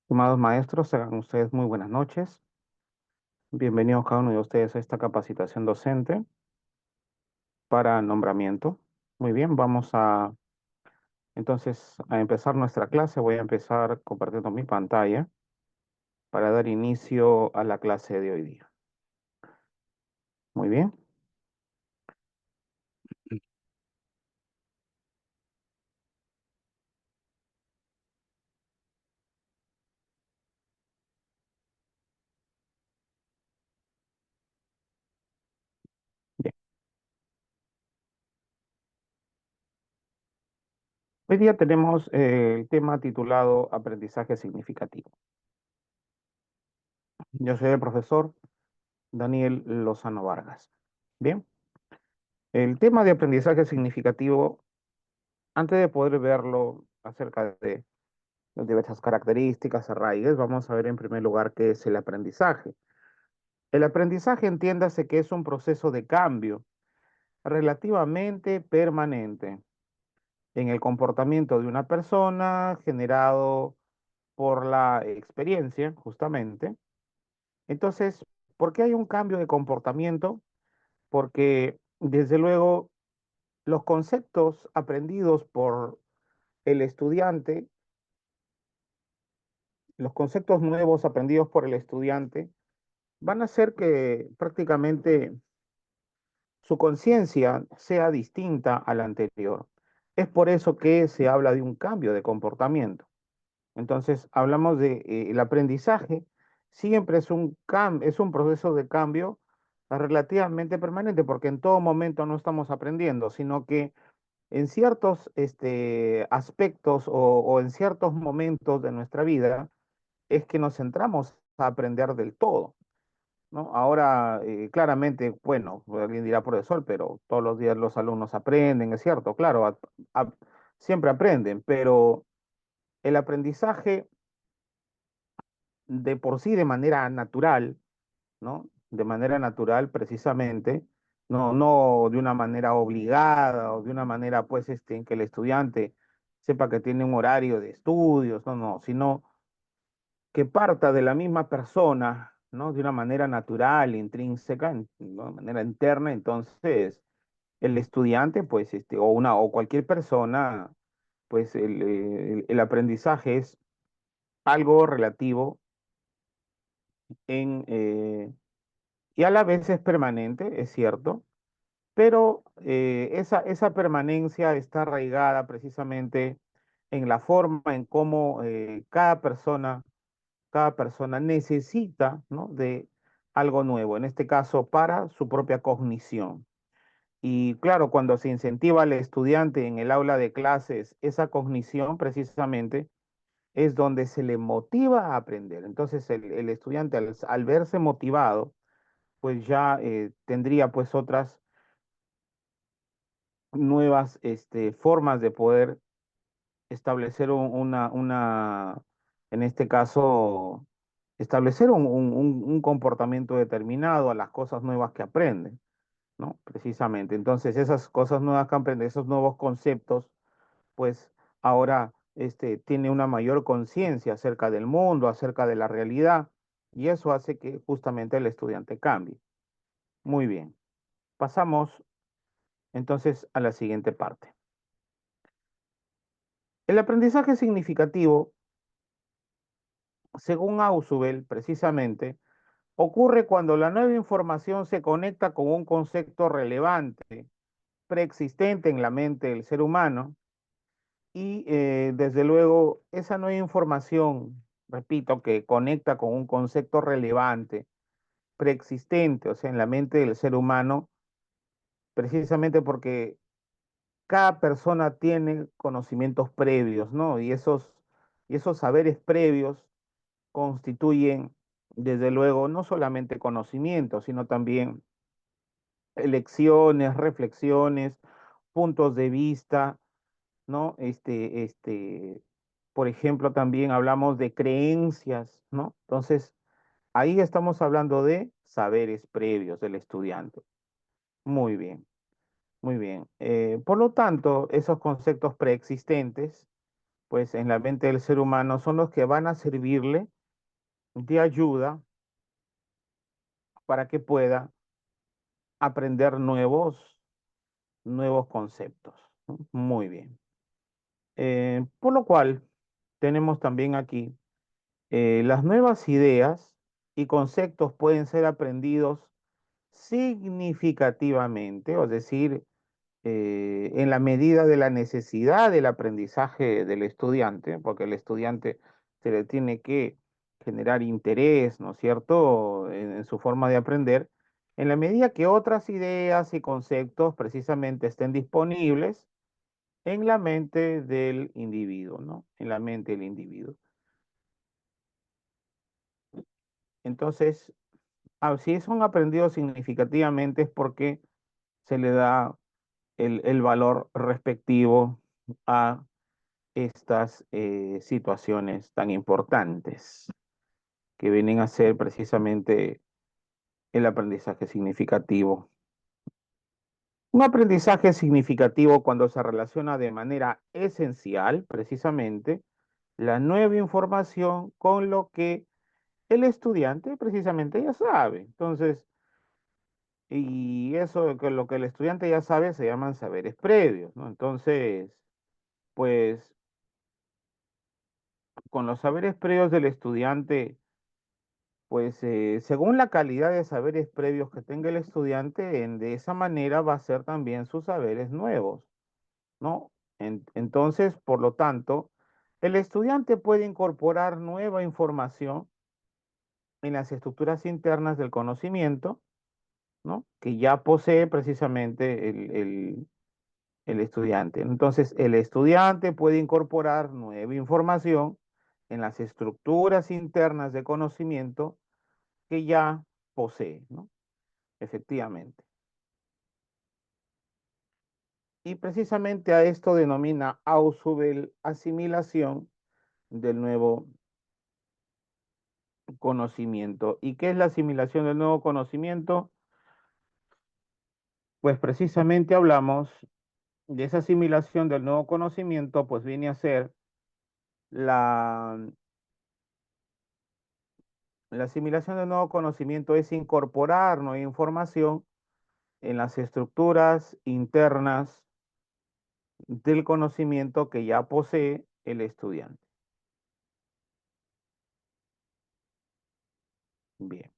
Estimados maestros, tengan ustedes muy buenas noches. Bienvenidos cada uno de ustedes a esta capacitación docente para nombramiento. Muy bien, vamos a entonces a empezar nuestra clase. Voy a empezar compartiendo mi pantalla para dar inicio a la clase de hoy día. Muy bien, bien. Hoy día tenemos el tema titulado Aprendizaje significativo. Yo soy el profesor Daniel Lozano Vargas. Bien, el tema de aprendizaje significativo, antes de poder verlo acerca de las diversas características, arraigues, vamos a ver en primer lugar qué es el aprendizaje. El aprendizaje, entiéndase que es un proceso de cambio relativamente permanente en el comportamiento de una persona generado por la experiencia, justamente. Entonces, ¿por qué hay un cambio de comportamiento? Porque, desde luego, los conceptos aprendidos por el estudiante, los conceptos nuevos aprendidos por el estudiante, van a hacer que prácticamente su conciencia sea distinta a la anterior. Es por eso que se habla de un cambio de comportamiento. Entonces, hablamos de el aprendizaje, siempre es un proceso de cambio relativamente permanente, porque en todo momento no estamos aprendiendo, sino que en ciertos aspectos o en ciertos momentos de nuestra vida es que nos centramos a aprender del todo. ¿No? Ahora, claramente, bueno, alguien dirá profesor, pero todos los días los alumnos aprenden, es cierto, claro, a- siempre aprenden, pero el aprendizaje de por sí de manera natural, ¿no? De manera natural, precisamente, no de una manera obligada o de una manera, pues, en que el estudiante sepa que tiene un horario de estudios, no, sino que parta de la misma persona, ¿no? De una manera natural, intrínseca, ¿no? De manera interna, entonces el estudiante, pues, o cualquier persona, pues el aprendizaje es algo relativo y a la vez es permanente, es cierto, pero esa permanencia está arraigada precisamente en la forma en cómo cada persona necesita, ¿no? De algo nuevo, en este caso para su propia cognición. Y claro, cuando se incentiva al estudiante en el aula de clases esa cognición, precisamente es donde se le motiva a aprender. Entonces el estudiante al verse motivado, pues ya tendría pues otras nuevas formas de poder establecer en este caso, establecer un comportamiento determinado a las cosas nuevas que aprenden, ¿no? Precisamente. Entonces, esas cosas nuevas que aprenden, esos nuevos conceptos, pues ahora tiene una mayor conciencia acerca del mundo, acerca de la realidad, y eso hace que justamente el estudiante cambie. Muy bien. Pasamos entonces a la siguiente parte. El aprendizaje significativo, según Ausubel, precisamente, ocurre cuando la nueva información se conecta con un concepto relevante, preexistente en la mente del ser humano, y desde luego esa nueva información, repito, que conecta con un concepto relevante, preexistente, o sea, en la mente del ser humano, precisamente porque cada persona tiene conocimientos previos, ¿no? Y esos saberes previos constituyen, desde luego, no solamente conocimientos, sino también elecciones, reflexiones, puntos de vista, ¿no? Por ejemplo, también hablamos de creencias, ¿no? Entonces, ahí estamos hablando de saberes previos del estudiante. Muy bien, muy bien. Por lo tanto, esos conceptos preexistentes pues en la mente del ser humano son los que van a servirle de ayuda para que pueda aprender nuevos conceptos, ¿no? Muy bien. Por lo cual, tenemos también aquí las nuevas ideas y conceptos pueden ser aprendidos significativamente, es decir, en la medida de la necesidad del aprendizaje del estudiante, porque el estudiante se le tiene que generar interés, ¿no es cierto?, en su forma de aprender, en la medida que otras ideas y conceptos precisamente estén disponibles en la mente del individuo, ¿no? En la mente del individuo. Entonces, si son aprendidos significativamente es porque se le da el valor respectivo a estas situaciones tan importantes que vienen a ser precisamente el aprendizaje significativo. Un aprendizaje significativo cuando se relaciona de manera esencial, precisamente, la nueva información con lo que el estudiante precisamente ya sabe. Entonces, y eso, que lo que el estudiante ya sabe, se llaman saberes previos, ¿no? Entonces, pues, con los saberes previos del estudiante, pues, según la calidad de saberes previos que tenga el estudiante, de esa manera va a ser también sus saberes nuevos, ¿no? Entonces, por lo tanto, el estudiante puede incorporar nueva información en las estructuras internas del conocimiento, ¿no? Que ya posee precisamente el estudiante. Entonces, el estudiante puede incorporar nueva información en las estructuras internas de conocimiento que ya posee, ¿no? Efectivamente. Y precisamente a esto denomina Ausubel asimilación del nuevo conocimiento. ¿Y qué es la asimilación del nuevo conocimiento? Pues precisamente hablamos de esa asimilación del nuevo conocimiento, pues viene a ser la, la asimilación del nuevo conocimiento es incorporar nueva información en las estructuras internas del conocimiento que ya posee el estudiante. Bien,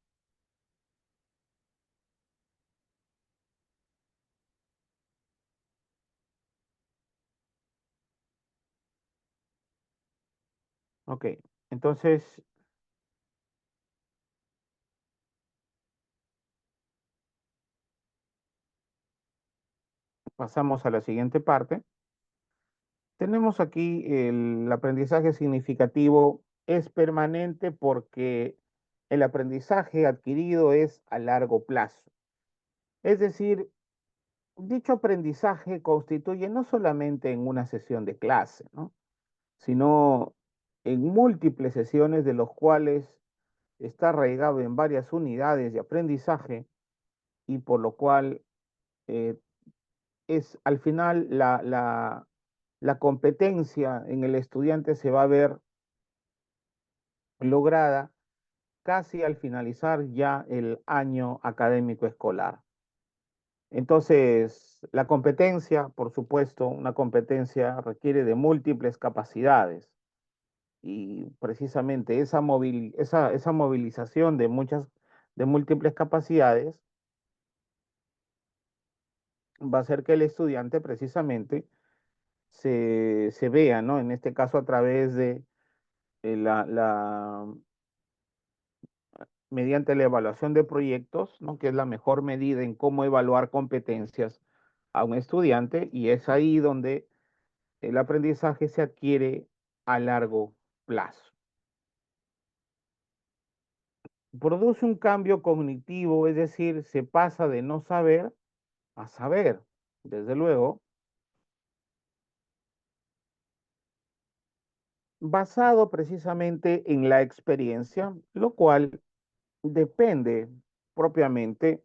ok. Entonces, pasamos a la siguiente parte. Tenemos aquí el aprendizaje significativo es permanente porque el aprendizaje adquirido es a largo plazo. Es decir, dicho aprendizaje constituye no solamente en una sesión de clase, ¿no? Sino en múltiples sesiones de los cuales está arraigado en varias unidades de aprendizaje y por lo cual eh, es al final la competencia en el estudiante se va a ver lograda casi al finalizar ya el año académico escolar. Entonces, la competencia, por supuesto, una competencia requiere de múltiples capacidades y precisamente esa movilización de múltiples capacidades va a hacer que el estudiante precisamente se vea, ¿no? En este caso a través de mediante la evaluación de proyectos, ¿no? Que es la mejor medida en cómo evaluar competencias a un estudiante y es ahí donde el aprendizaje se adquiere a largo plazo. Produce un cambio cognitivo, es decir, se pasa de no saber a saber, desde luego, basado precisamente en la experiencia, lo cual depende propiamente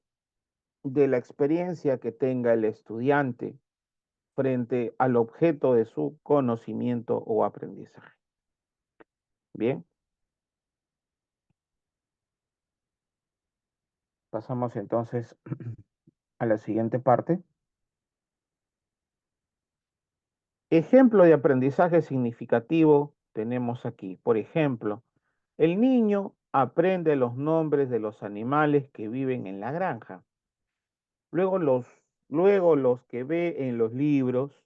de la experiencia que tenga el estudiante. frente al objeto de su conocimiento o aprendizaje. Bien, pasamos entonces a la siguiente parte. Ejemplo de aprendizaje significativo tenemos aquí. Por ejemplo, el niño aprende los nombres de los animales que viven en la granja. Luego luego los que ve en los libros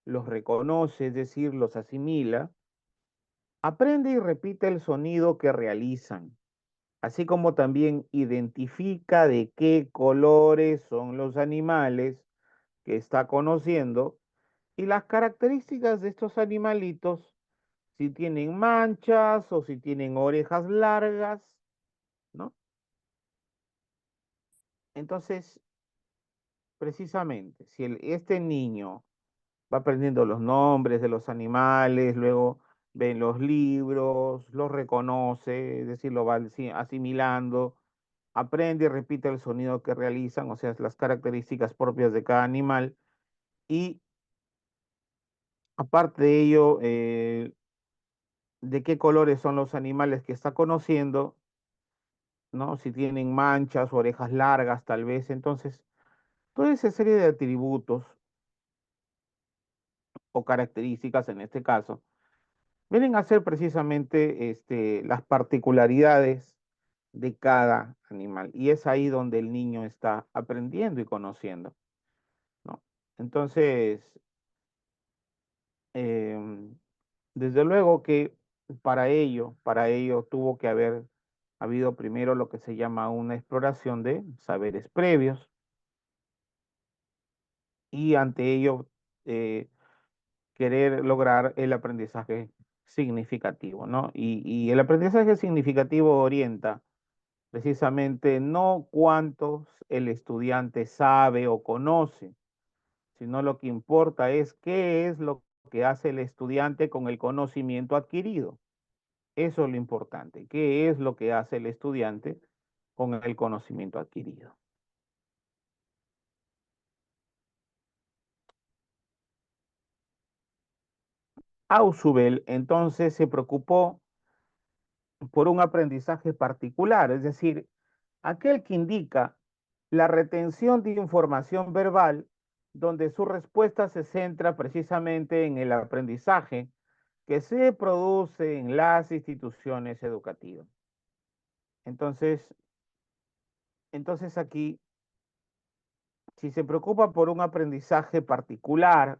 los reconoce, es decir, los asimila, aprende y repite el sonido que realizan, así como también identifica de qué colores son los animales que está conociendo y las características de estos animalitos, si tienen manchas o si tienen orejas largas, ¿no? Entonces, precisamente, si este niño va aprendiendo los nombres de los animales, luego ve en los libros, los reconoce, es decir, lo va asimilando, aprende y repite el sonido que realizan, o sea, las características propias de cada animal. Y aparte de ello, de qué colores son los animales que está conociendo, ¿no? Si tienen manchas, orejas largas, tal vez. Entonces, toda esa serie de atributos o características en este caso vienen a ser precisamente las particularidades de cada animal. Y es ahí donde el niño está aprendiendo y conociendo, ¿no? Entonces, em, desde luego que para ello tuvo que haber habido primero lo que se llama una exploración de saberes previos y ante ello eh, querer lograr el aprendizaje significativo, ¿no? Y el aprendizaje significativo orienta precisamente no cuántos el estudiante sabe o conoce, sino lo que importa es qué es lo que hace el estudiante con el conocimiento adquirido. Eso es lo importante, qué es lo que hace el estudiante con el conocimiento adquirido. Ausubel entonces se preocupó por un aprendizaje particular, es decir, aquel que indica la retención de información verbal, donde su respuesta se centra precisamente en el aprendizaje que se produce en las instituciones educativas. Entonces, entonces aquí, si se preocupa por un aprendizaje particular,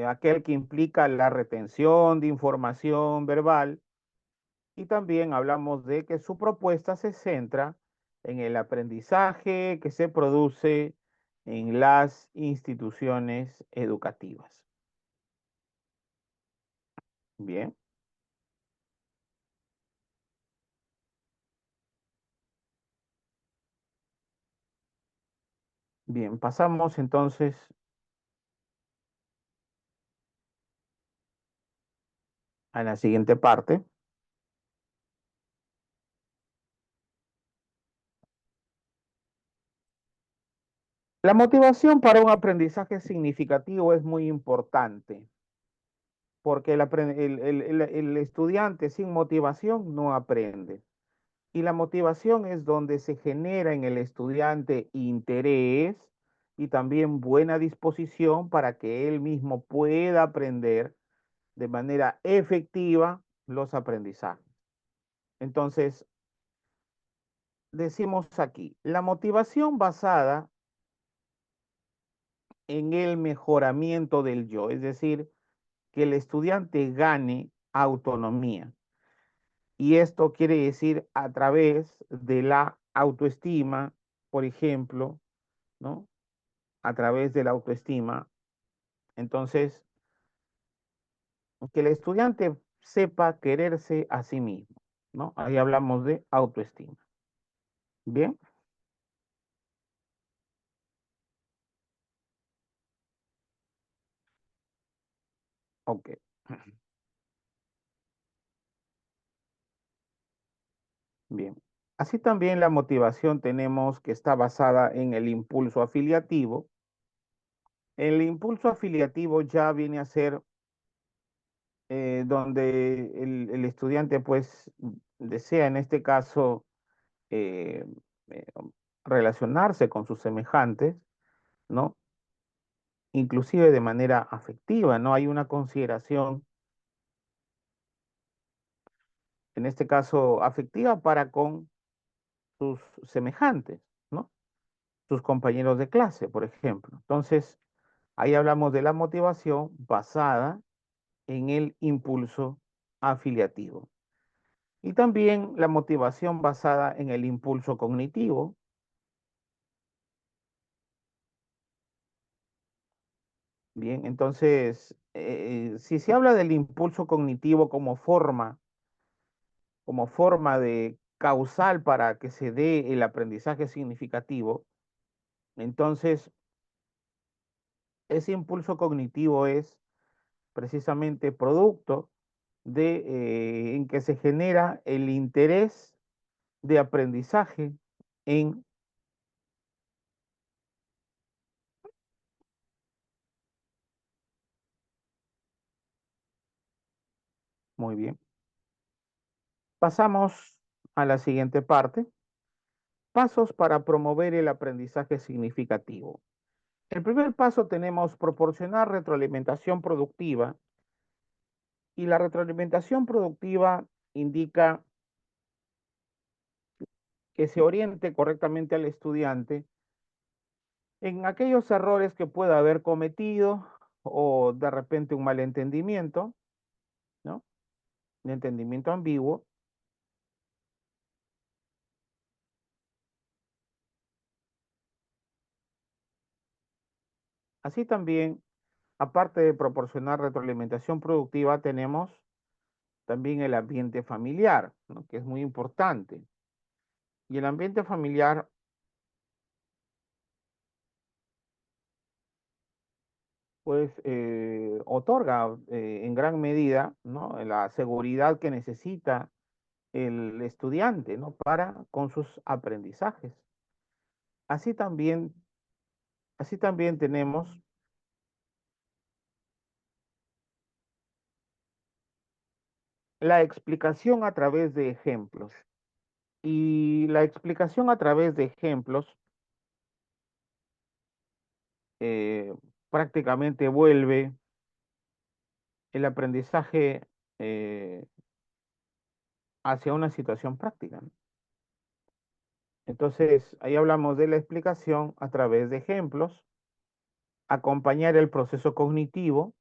aquel que implica la retención de información verbal, y también hablamos de que su propuesta se centra en el aprendizaje que se produce en las instituciones educativas. Bien, bien, pasamos entonces a la siguiente parte. La motivación para un aprendizaje significativo es muy importante porque el estudiante sin motivación no aprende. Y la motivación es donde se genera en el estudiante interés y también buena disposición para que él mismo pueda aprender de manera efectiva los aprendizajes. Entonces, decimos aquí, la motivación basada en el mejoramiento del yo, es decir, que el estudiante gane autonomía. Y esto quiere decir a través de la autoestima, por ejemplo, ¿no? A través de la autoestima. Entonces, que el estudiante sepa quererse a sí mismo, ¿no? Ahí hablamos de autoestima. Bien, ok. Bien. Así también la motivación tenemos que está basada en el impulso afiliativo El impulso afiliativo ya viene a ser donde el estudiante pues desea en este caso eh, eh, relacionarse con sus semejantes, ¿no? Inclusive de manera afectiva, ¿no? Hay una consideración, en este caso afectiva, para con sus semejantes, ¿no? Sus compañeros de clase, por ejemplo. Entonces, ahí hablamos de la motivación basada en el impulso afiliativo. Y también la motivación basada en el impulso cognitivo. Bien, entonces, si se habla del impulso cognitivo como forma de causal para que se dé el aprendizaje significativo, entonces ese impulso cognitivo es precisamente producto de en que se genera el interés de aprendizaje en, muy bien. Pasamos a la siguiente parte, pasos para promover el aprendizaje significativo. El primer paso tenemos proporcionar retroalimentación productiva y la retroalimentación productiva indica que se oriente correctamente al estudiante en aquellos errores que pueda haber cometido o de repente un malentendimiento, ¿no? Un entendimiento ambiguo. Así también, aparte de proporcionar retroalimentación productiva, tenemos también el ambiente familiar, ¿no? Que es muy importante. Y el ambiente familiar pues otorga en gran medida, ¿no? La seguridad que necesita el estudiante, ¿no? Para con sus aprendizajes. Así también, así también tenemos la explicación a través de ejemplos. Y la explicación a través de ejemplos eh, prácticamente vuelve el aprendizaje eh, hacia una situación práctica, ¿no? Entonces, ahí hablamos de la explicación a través de ejemplos, acompañar el proceso cognitivo,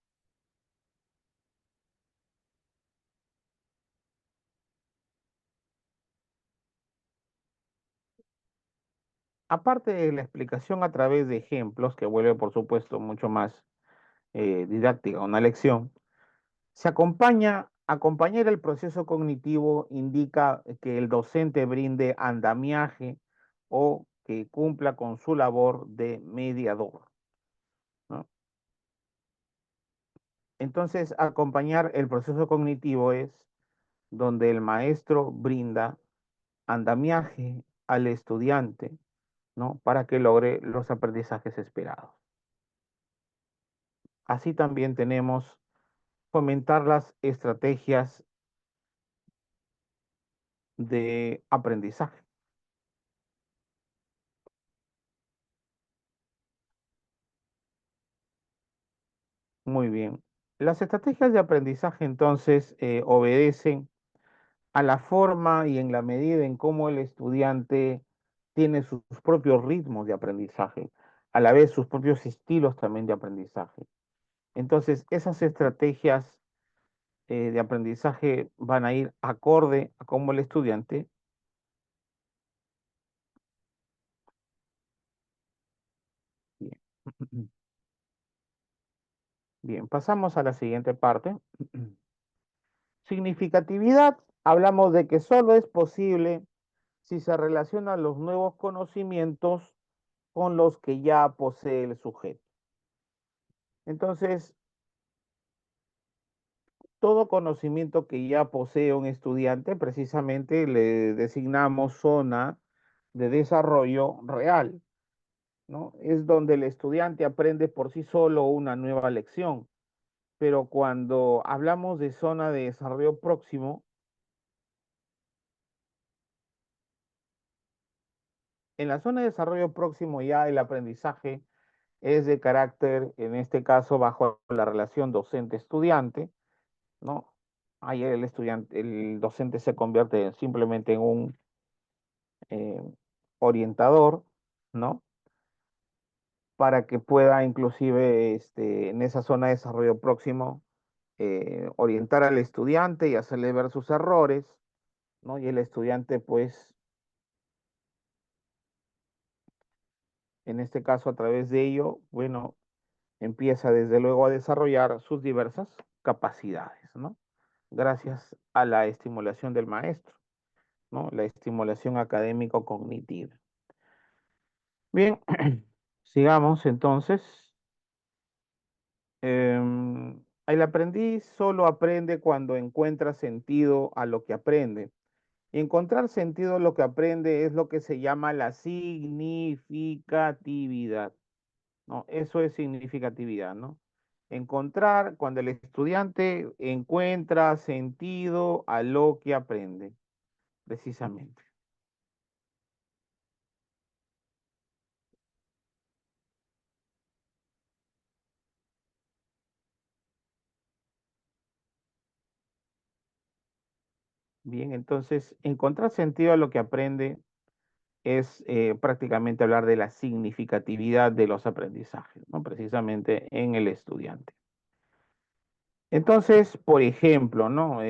aparte de la explicación a través de ejemplos, que vuelve, por supuesto, mucho más didáctica una lección, se acompañar el proceso cognitivo indica que el docente brinde andamiaje o que cumpla con su labor de mediador, ¿no? Entonces, acompañar el proceso cognitivo es donde el maestro brinda andamiaje al estudiante, ¿no? Para que logre los aprendizajes esperados. Así también tenemos fomentar las estrategias de aprendizaje. Muy bien. Las estrategias de aprendizaje entonces obedecen a la forma y en la medida en cómo el estudiante tiene sus propios ritmos de aprendizaje, a la vez sus propios estilos también de aprendizaje. Entonces, esas estrategias de aprendizaje van a ir acorde a cómo el estudiante. Bien. Bien, pasamos a la siguiente parte. Significatividad, hablamos de que solo es posible si se relacionan los nuevos conocimientos con los que ya posee el sujeto. Entonces, todo conocimiento que ya posee un estudiante, precisamente le designamos zona de desarrollo real. ¿no? Es donde el estudiante aprende por sí solo una nueva lección. Pero cuando hablamos de zona de desarrollo próximo, en la zona de desarrollo próximo ya el aprendizaje es de carácter, en este caso, bajo la relación docente-estudiante, ¿no? Ahí el estudiante, el docente se convierte simplemente en un eh, orientador, ¿no? Para que pueda inclusive en esa zona de desarrollo próximo orientar al estudiante y hacerle ver sus errores, ¿no? Y el estudiante, pues, en este caso, a través de ello, bueno, empieza desde luego a desarrollar sus diversas capacidades, ¿no? Gracias a la estimulación del maestro, ¿no? La estimulación académico-cognitiva. Bien, sigamos entonces. El aprendiz solo aprende cuando encuentra sentido a lo que aprende. Y encontrar sentido a lo que aprende es lo que se llama la significatividad, ¿no? Eso es significatividad, ¿no? Encontrar cuando el estudiante encuentra sentido a lo que aprende, precisamente. Bien, entonces, encontrar sentido a lo que aprende es prácticamente hablar de la significatividad de los aprendizajes, ¿no? Precisamente en el estudiante. Entonces, por ejemplo, ¿no?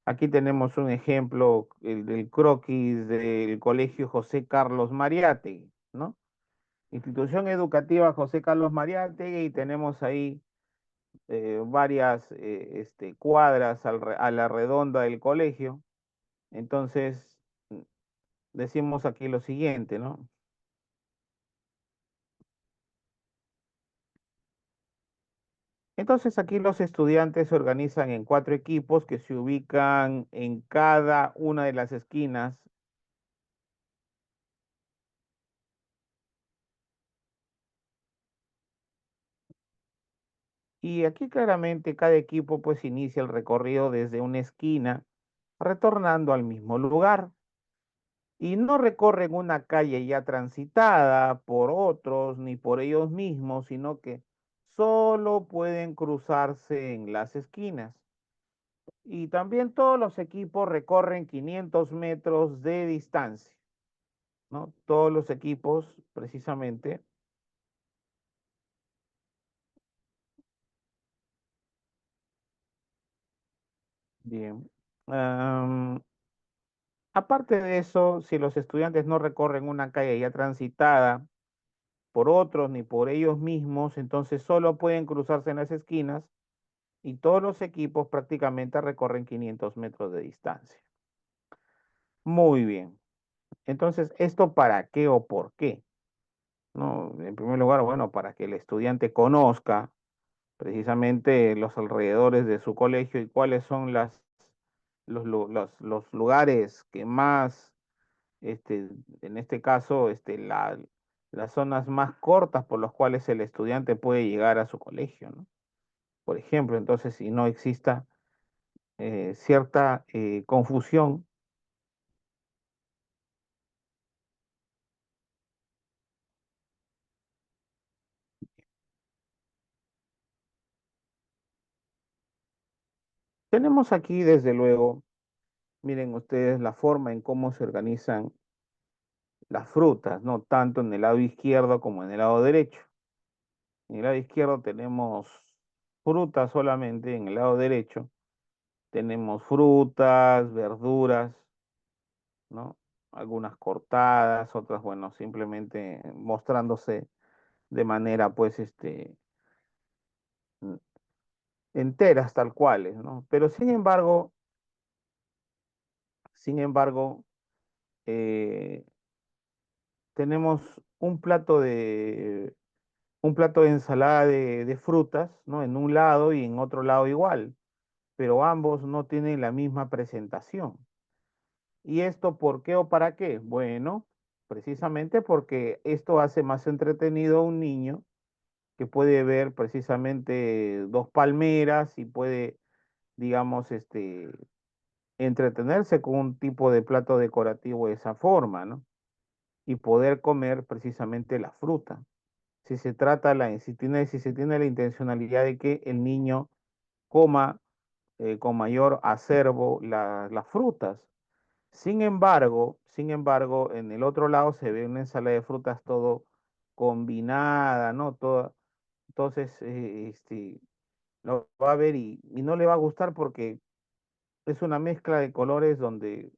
Aquí tenemos un ejemplo, el del croquis del Colegio José Carlos Mariátegui, ¿no? Institución Educativa José Carlos Mariátegui, y tenemos ahí varias cuadras a la redonda del colegio. Entonces, decimos aquí lo siguiente, ¿no? Entonces aquí los estudiantes se organizan en cuatro equipos que se ubican en cada una de las esquinas. Y aquí claramente cada equipo pues inicia el recorrido desde una esquina, retornando al mismo lugar. Y no recorren una calle ya transitada por otros ni por ellos mismos, sino que solo pueden cruzarse en las esquinas. Y también todos los equipos recorren 500 metros de distancia, ¿no? Todos los equipos, precisamente. Bien. Aparte de eso, si los estudiantes no recorren una calle ya transitada por otros ni por ellos mismos, entonces solo pueden cruzarse en las esquinas y todos los equipos prácticamente recorren 500 metros de distancia. Muy bien. Entonces, ¿esto para qué o por qué? ¿No? En primer lugar, bueno, para que el estudiante conozca precisamente los alrededores de su colegio y cuáles son los lugares que más, en este caso, las zonas más cortas por las cuales el estudiante puede llegar a su colegio, ¿no? Por ejemplo, entonces, si no exista cierta confusión, tenemos aquí, desde luego, miren ustedes la forma en cómo se organizan las frutas, ¿no? Tanto en el lado izquierdo como en el lado derecho. En el lado izquierdo tenemos frutas solamente, en el lado derecho tenemos frutas, verduras, ¿no? Algunas cortadas, otras, bueno, simplemente mostrándose de manera, pues, mm, enteras, tal cuales, ¿no? Pero sin embargo, eh, tenemos un plato de, un plato de ensalada de frutas, ¿no? En un lado y en otro lado igual, pero ambos no tienen la misma presentación. ¿Y esto por qué o para qué? Bueno, precisamente porque esto hace más entretenido a un niño que puede ver precisamente dos palmeras y puede, digamos, entretenerse con un tipo de plato decorativo de esa forma, ¿no? Y poder comer precisamente la fruta. Si se trata, si se tiene la intencionalidad de que el niño coma con mayor acervo las frutas. Sin embargo, en el otro lado se ve una ensalada de frutas todo combinada, ¿no? Todo, entonces, lo va a ver y no le va a gustar porque es una mezcla de colores donde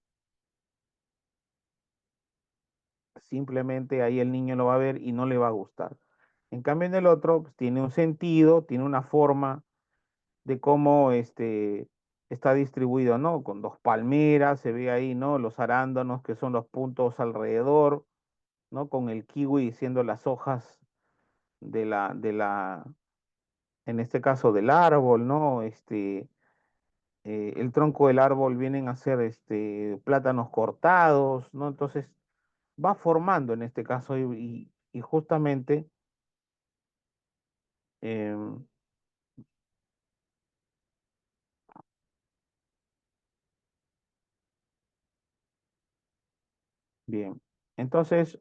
simplemente ahí el niño lo va a ver y no le va a gustar. En cambio, en el otro pues, tiene un sentido, tiene una forma de cómo está distribuido, ¿no? Con dos palmeras, se ve ahí, ¿no? Los arándanos que son los puntos alrededor, ¿no? Con el kiwi siendo las hojas en este caso del árbol, ¿no? El tronco del árbol vienen a ser plátanos cortados, ¿no? Entonces va formando en este caso y justamente, em, bien, entonces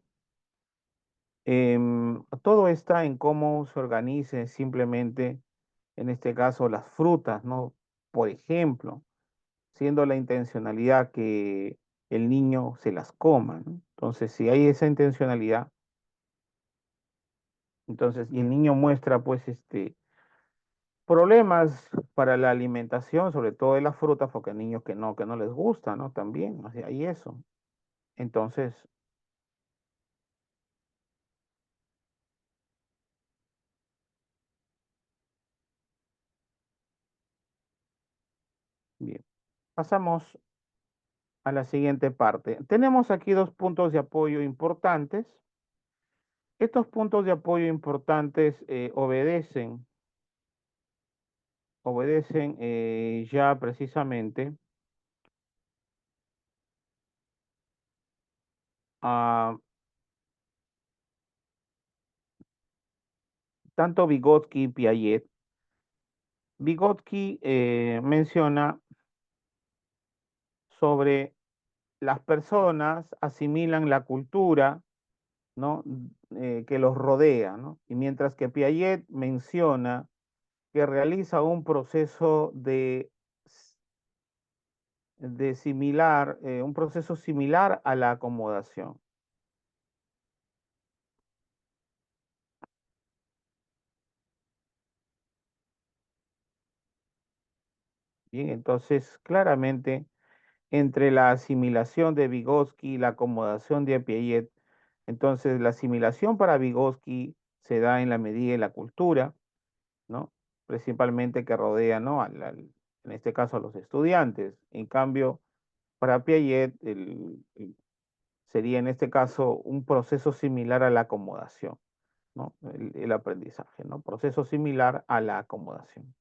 todo está en cómo se organice simplemente, en este caso, las frutas, ¿no? Por ejemplo, siendo la intencionalidad que el niño se las coma, ¿no? Entonces, si hay esa intencionalidad, entonces, y el niño muestra, pues, problemas para la alimentación, sobre todo de las frutas, porque hay niños que no les gusta, ¿no? También, o sea, hay eso. Entonces, bien, pasamos a la siguiente parte. Tenemos aquí dos puntos de apoyo importantes. Estos puntos de apoyo importantes obedecen ya precisamente a tanto Vygotsky y Piaget. Vygotsky menciona sobre las personas asimilan la cultura, ¿no? Que los rodea, ¿no? Y mientras que Piaget menciona que realiza un proceso un proceso similar a la acomodación. Bien, entonces claramente entre la asimilación de Vygotsky y la acomodación de Piaget, entonces la asimilación para Vygotsky se da en la medida de la cultura, ¿no? Principalmente que rodea, ¿no? En este caso a los estudiantes. En cambio, para Piaget sería en este caso un proceso similar a la acomodación, ¿no? El aprendizaje, ¿no? Proceso similar a la acomodación.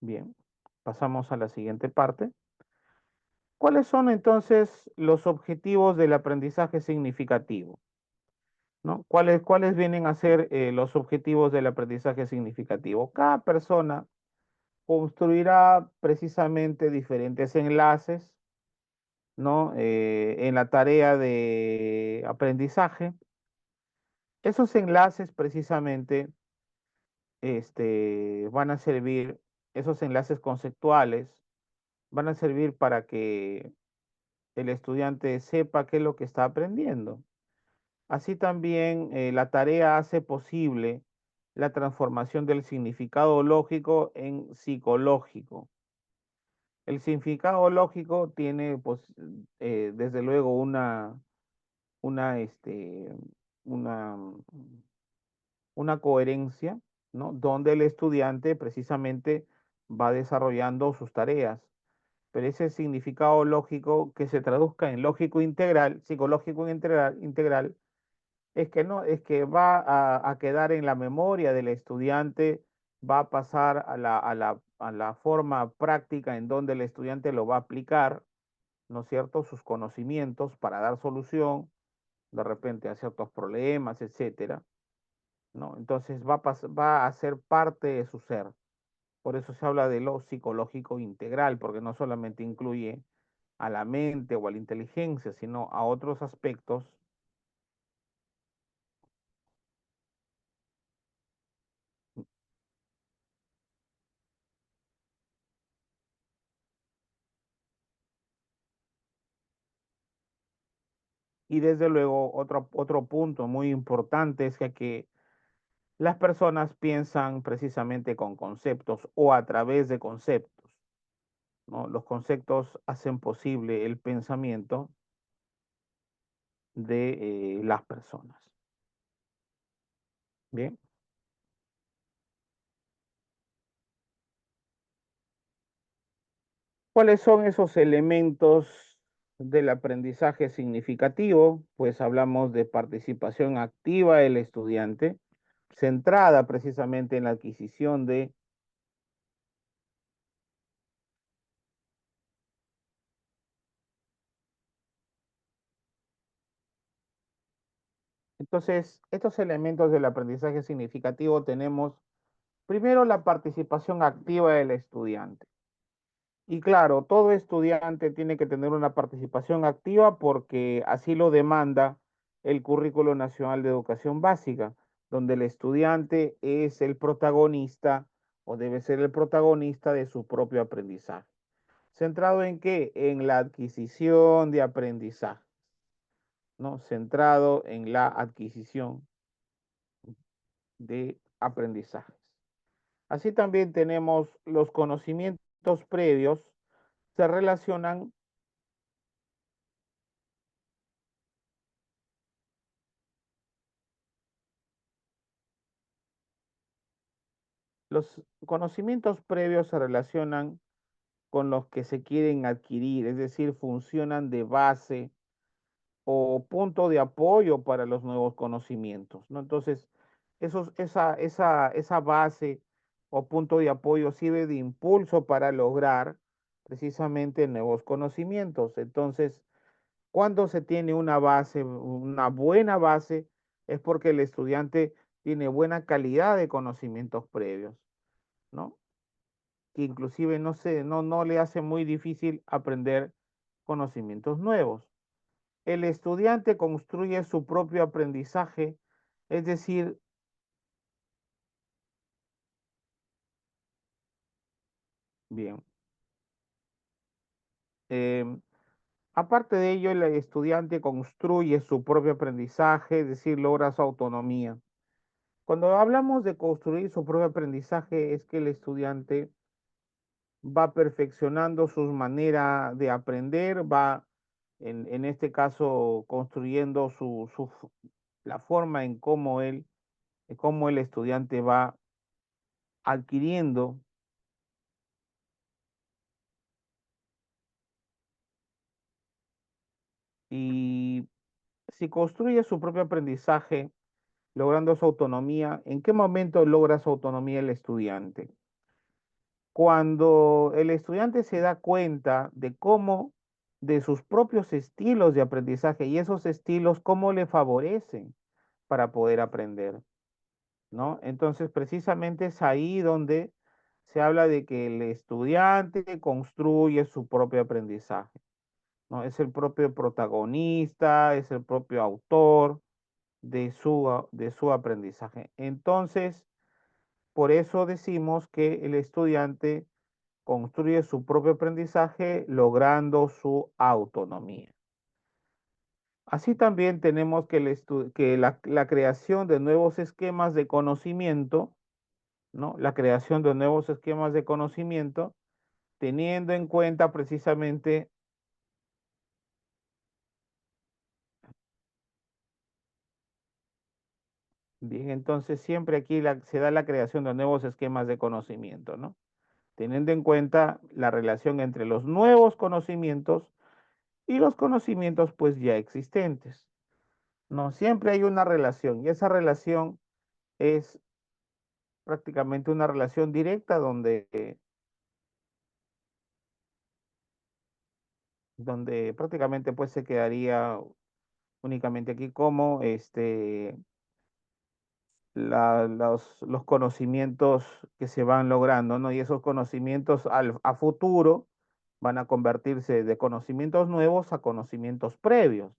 Bien, pasamos a la siguiente parte. ¿Cuáles son entonces los objetivos del aprendizaje significativo? ¿No? ¿Cuáles vienen a ser los objetivos del aprendizaje significativo? Cada persona construirá precisamente diferentes enlaces, ¿no? En la tarea de aprendizaje. Esos enlaces precisamente van a servir, esos enlaces conceptuales van a servir para que el estudiante sepa qué es lo que está aprendiendo. Así también la tarea hace posible la transformación del significado lógico en psicológico. El significado lógico tiene, pues, desde luego, una, este, una, una coherencia, ¿no? Donde el estudiante precisamente va desarrollando sus tareas. Pero ese significado lógico que se traduzca en lógico integral, psicológico integral, es que no, es que va a quedar en la memoria del estudiante, va a pasar a la forma práctica en donde el estudiante lo va a aplicar, ¿no es cierto?, sus conocimientos para dar solución de repente a ciertos problemas, etcétera, ¿no? Entonces va a ser parte de su ser. Por eso se habla de lo psicológico integral, porque no solamente incluye a la mente o a la inteligencia, sino a otros aspectos. Y desde luego, otro punto muy importante es que las personas piensan precisamente con conceptos o a través de conceptos, ¿no? Los conceptos hacen posible el pensamiento de las personas. Bien, ¿cuáles son esos elementos del aprendizaje significativo? Pues hablamos de participación activa del estudiante, centrada precisamente en la adquisición de. Entonces, estos elementos del aprendizaje significativo tenemos primero la participación activa del estudiante. Y claro, todo estudiante tiene que tener una participación activa porque así lo demanda el Currículo Nacional de Educación Básica, donde el estudiante es el protagonista o debe ser el protagonista de su propio aprendizaje. ¿Centrado en qué? En la adquisición de aprendizaje, ¿no? Centrado en la adquisición de aprendizajes. Así también tenemos los conocimientos previos, se relacionan los conocimientos previos se relacionan con los que se quieren adquirir, es decir, funcionan de base o punto de apoyo para los nuevos conocimientos, ¿no? Entonces, esa base o punto de apoyo sirve de impulso para lograr precisamente nuevos conocimientos. Entonces, cuando se tiene una base, una buena base, es porque el estudiante tiene buena calidad de conocimientos previos, ¿no? Que inclusive no le hace muy difícil aprender conocimientos nuevos. El estudiante construye su propio aprendizaje, es decir, bien, em, aparte de ello, el estudiante construye su propio aprendizaje, es decir, logra su autonomía. Cuando hablamos de construir su propio aprendizaje, es que el estudiante va perfeccionando su manera de aprender, va, en este caso, construyendo la forma en cómo el estudiante va adquiriendo y si construye su propio aprendizaje, logrando su autonomía, ¿en qué momento logra su autonomía el estudiante? Cuando el estudiante se da cuenta de cómo, de sus propios estilos de aprendizaje y esos estilos, cómo le favorecen para poder aprender, ¿no? Entonces, precisamente es ahí donde se habla de que el estudiante construye su propio aprendizaje, ¿no? Es el propio protagonista, es el propio autor de su aprendizaje. Entonces, por eso decimos que el estudiante construye su propio aprendizaje logrando su autonomía. Así también tenemos que la creación de nuevos esquemas de conocimiento, ¿no? La creación de nuevos esquemas de conocimiento, teniendo en cuenta precisamente, bien, entonces siempre aquí se da la creación de nuevos esquemas de conocimiento, ¿no? Teniendo en cuenta la relación entre los nuevos conocimientos y los conocimientos pues ya existentes. No, siempre hay una relación y esa relación es prácticamente una relación directa donde, donde prácticamente pues se quedaría únicamente aquí como los conocimientos que se van logrando, ¿no? Y esos conocimientos a futuro van a convertirse de conocimientos nuevos a conocimientos previos.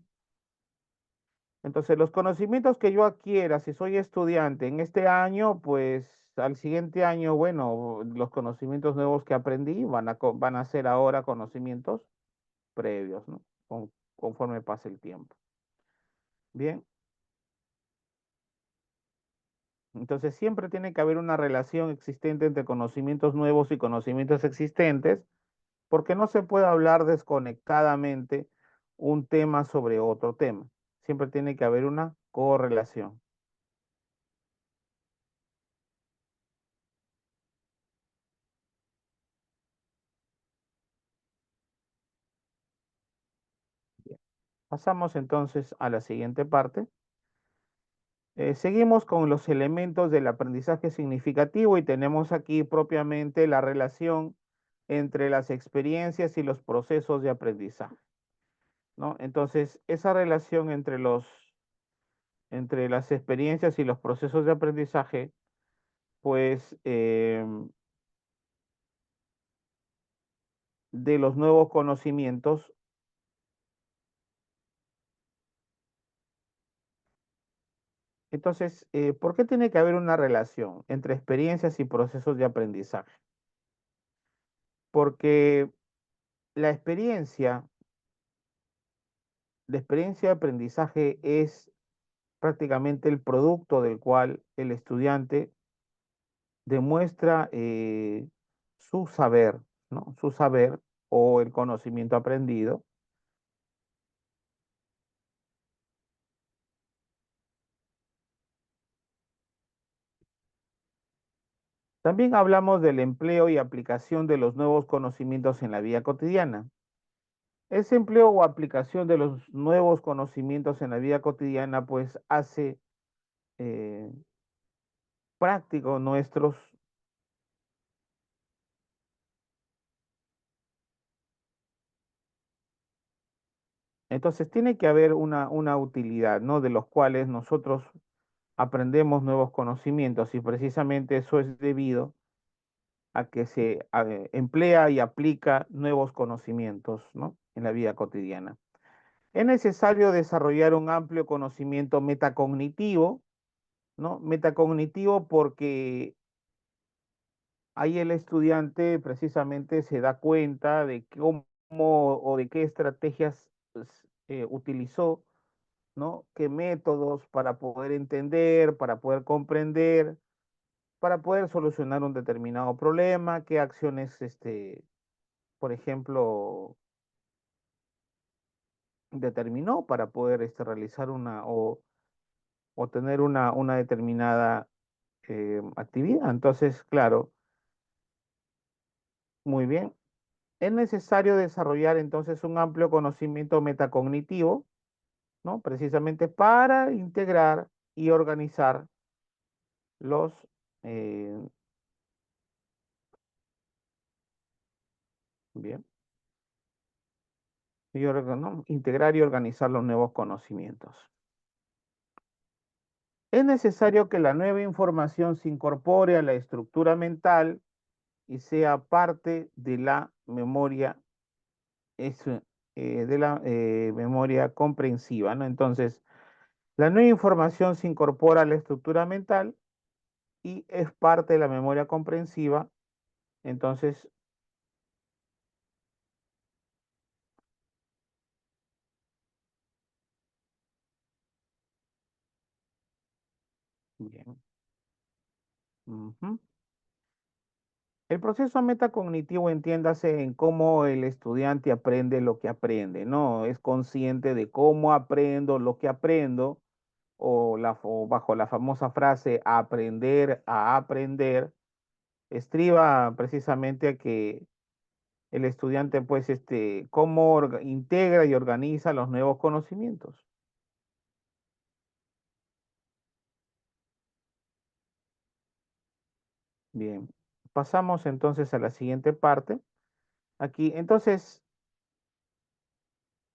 Entonces, los conocimientos que yo adquiera, si soy estudiante en este año, pues al siguiente año, bueno, los conocimientos nuevos que aprendí van a ser ahora conocimientos previos, ¿no? Conforme pase el tiempo. Bien, entonces siempre tiene que haber una relación existente entre conocimientos nuevos y conocimientos existentes, porque no se puede hablar desconectadamente un tema sobre otro tema. Siempre tiene que haber una correlación. Bien. Pasamos entonces a la siguiente parte. Seguimos con los elementos del aprendizaje significativo y tenemos aquí propiamente la relación entre las experiencias y los procesos de aprendizaje, ¿no? Entonces, esa relación entre las experiencias y los procesos de aprendizaje, pues de los nuevos conocimientos. Entonces, ¿por qué tiene que haber una relación entre experiencias y procesos de aprendizaje? Porque la experiencia, la experiencia de aprendizaje es prácticamente el producto del cual el estudiante demuestra su saber, ¿no? Su saber o el conocimiento aprendido. También hablamos del empleo y aplicación de los nuevos conocimientos en la vida cotidiana. Ese empleo o aplicación de los nuevos conocimientos en la vida cotidiana, pues hace eh, prácticos nuestros. Entonces tiene que haber una utilidad, ¿no? De los cuales nosotros aprendemos nuevos conocimientos y precisamente eso es debido a que se emplea y aplica nuevos conocimientos, ¿no? En la vida cotidiana. Es necesario desarrollar un amplio conocimiento metacognitivo, ¿no? Metacognitivo porque ahí el estudiante precisamente se da cuenta de cómo o de qué estrategias pues, utilizó, ¿no? Qué métodos para poder entender, para poder comprender, para poder solucionar un determinado problema, qué acciones, por ejemplo, determinó para poder realizar o tener una determinada actividad. Entonces, claro, muy bien. Es necesario desarrollar entonces un amplio conocimiento metacognitivo, ¿no? Precisamente para integrar y organizar los, eh, bien, ¿no? Integrar y organizar los nuevos conocimientos. Es necesario que la nueva información se incorpore a la estructura mental y sea parte de la memoria, es, de la memoria comprensiva, ¿no? Entonces, la nueva información se incorpora a la estructura mental y es parte de la memoria comprensiva. Entonces, bien. Ujú. El proceso metacognitivo, entiéndase en cómo el estudiante aprende lo que aprende, ¿no? Es consciente de cómo aprendo lo que aprendo o bajo la famosa frase aprender a aprender, estriba precisamente a que el estudiante, pues, cómo integra y organiza los nuevos conocimientos. Bien, pasamos entonces a la siguiente parte. Aquí, entonces,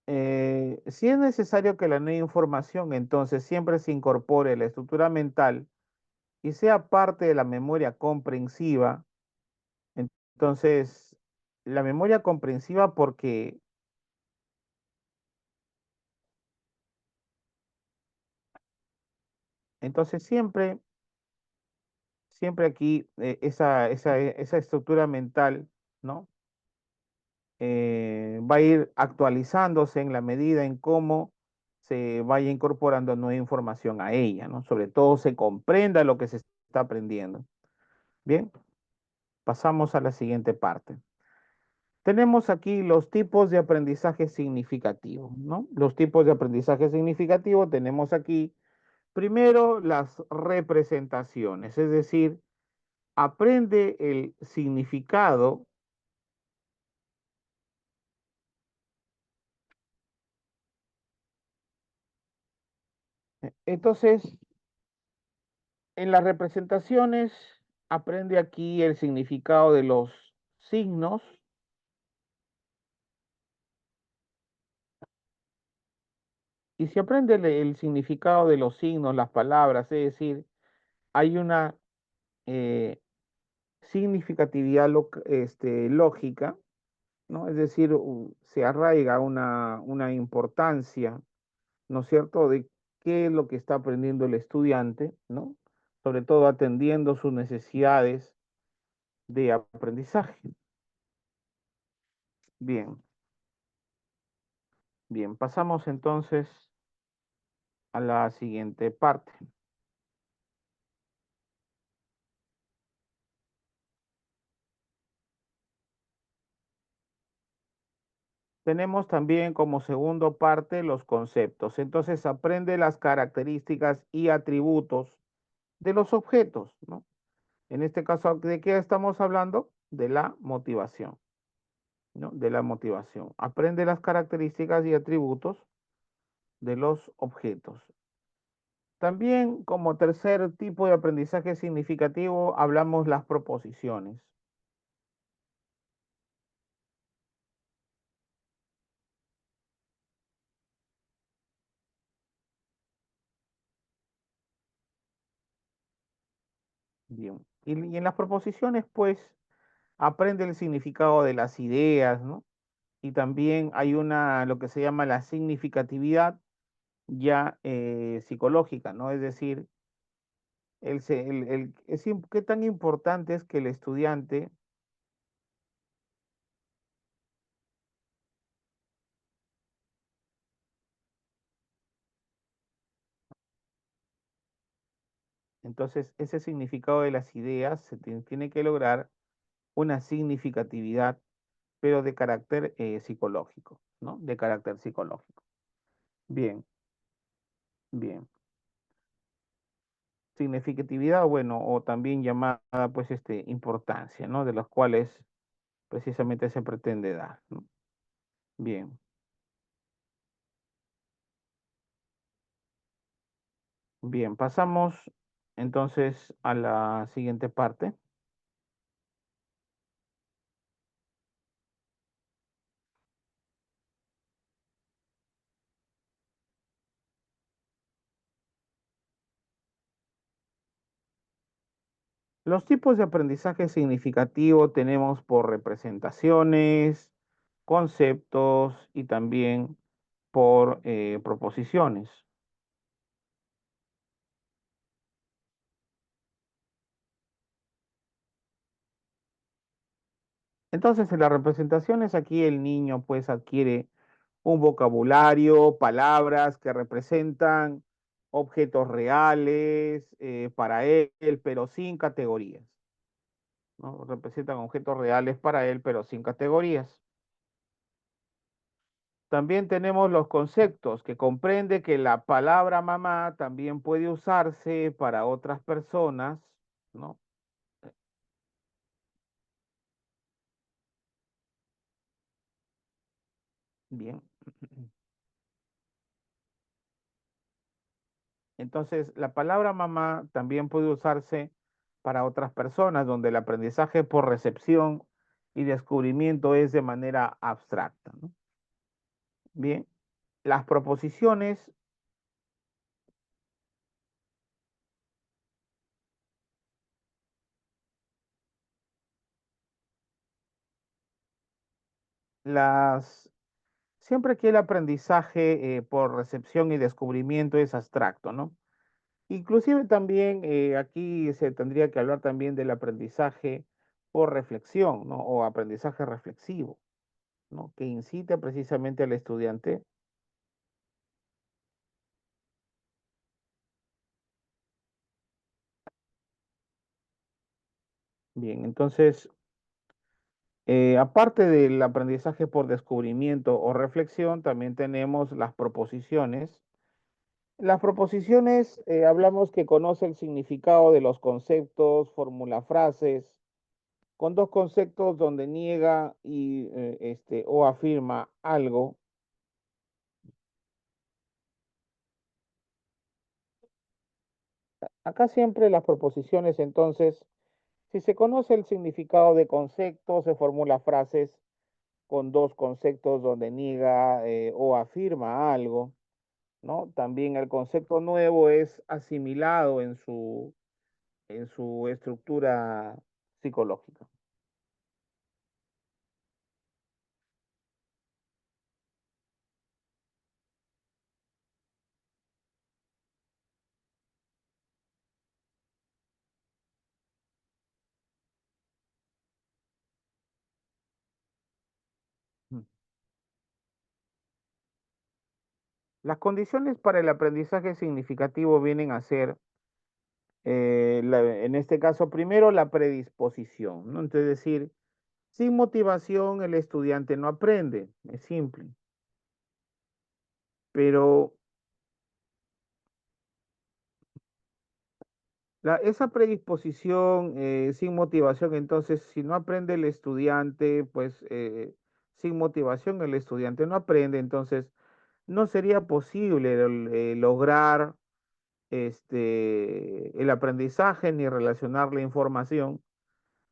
Si es necesario que la nueva información entonces siempre se incorpore a la estructura mental y sea parte de la memoria comprensiva, entonces la memoria comprensiva porque entonces siempre aquí esa estructura mental, ¿no? Va a ir actualizándose en la medida en cómo se vaya incorporando nueva información a ella, ¿no? Sobre todo se comprenda lo que se está aprendiendo. Bien, pasamos a la siguiente parte. Tenemos aquí los tipos de aprendizaje significativo, ¿no? Los tipos de aprendizaje significativo tenemos aquí primero las representaciones, es decir, aprende el significado. Entonces, en las representaciones, aprende aquí el significado de los signos y se aprende el significado de los signos, las palabras, es decir, hay una eh, significatividad lógica, ¿no? Es decir, se arraiga una importancia, ¿no es cierto?, de qué es lo que está aprendiendo el estudiante, ¿no? Sobre todo atendiendo sus necesidades de aprendizaje. Bien, bien, pasamos entonces a la siguiente parte. Tenemos también como segundo parte los conceptos. Entonces aprende las características y atributos de los objetos, ¿no? En este caso, ¿de qué estamos hablando? De la motivación, ¿no? De la motivación. Aprende las características y atributos de los objetos. También como tercer tipo de aprendizaje significativo hablamos las proposiciones. Bien. Y en las proposiciones, pues, aprende el significado de las ideas, ¿no? Y también hay lo que se llama la significatividad ya psicológica, ¿no? Es decir, qué tan importante es que el estudiante, entonces ese significado de las ideas tiene que lograr una significatividad, pero de carácter psicológico, ¿no? De carácter psicológico. Bien, bien. Significatividad, bueno, o también llamada, pues, importancia, ¿no? De los cuales precisamente se pretende dar, ¿no? Bien, bien, pasamos entonces a la siguiente parte. Los tipos de aprendizaje significativo tenemos por representaciones, conceptos y también por proposiciones. Entonces, en las representaciones aquí el niño pues adquiere un vocabulario, palabras que representan objetos reales para él, pero sin categorías, ¿no? Representan objetos reales para él, pero sin categorías. También tenemos los conceptos, que comprende que la palabra mamá también puede usarse para otras personas, ¿no? Bien. Entonces, la palabra mamá también puede usarse para otras personas, donde el aprendizaje por recepción y descubrimiento es de manera abstracta, ¿no? Bien. Las proposiciones, las, siempre que el aprendizaje por recepción y descubrimiento es abstracto, ¿no? Inclusive también aquí se tendría que hablar también del aprendizaje por reflexión, ¿no? O aprendizaje reflexivo, ¿no? Que incite precisamente al estudiante. Bien, entonces, aparte del aprendizaje por descubrimiento o reflexión, también tenemos las proposiciones. Las proposiciones, hablamos que conoce el significado de los conceptos, formula frases, con dos conceptos donde niega y o afirma algo. Acá siempre las proposiciones, entonces, si se conoce el significado de conceptos, se formula frases con dos conceptos donde niega o afirma algo, ¿no? También el concepto nuevo es asimilado en su estructura psicológica. Mm. Las condiciones para el aprendizaje significativo vienen a ser, en este caso, primero la predisposición, ¿no? Entonces, es decir, sin motivación el estudiante no aprende, es simple. Pero esa predisposición sin motivación, entonces, si no aprende el estudiante, pues sin motivación el estudiante no aprende, entonces no sería posible lograr el aprendizaje ni relacionar la información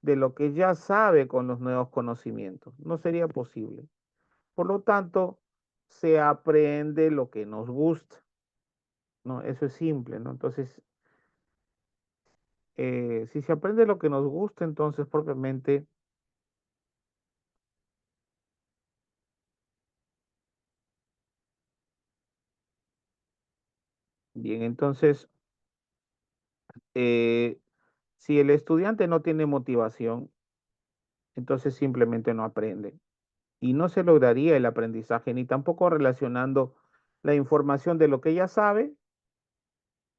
de lo que ya sabe con los nuevos conocimientos. No sería posible. Por lo tanto, se aprende lo que nos gusta, ¿no? Eso es simple, ¿no? Entonces, si se aprende lo que nos gusta, entonces propiamente, bien, entonces, eh, si el estudiante no tiene motivación, entonces simplemente no aprende. Y no se lograría el aprendizaje, ni tampoco relacionando la información de lo que ya sabe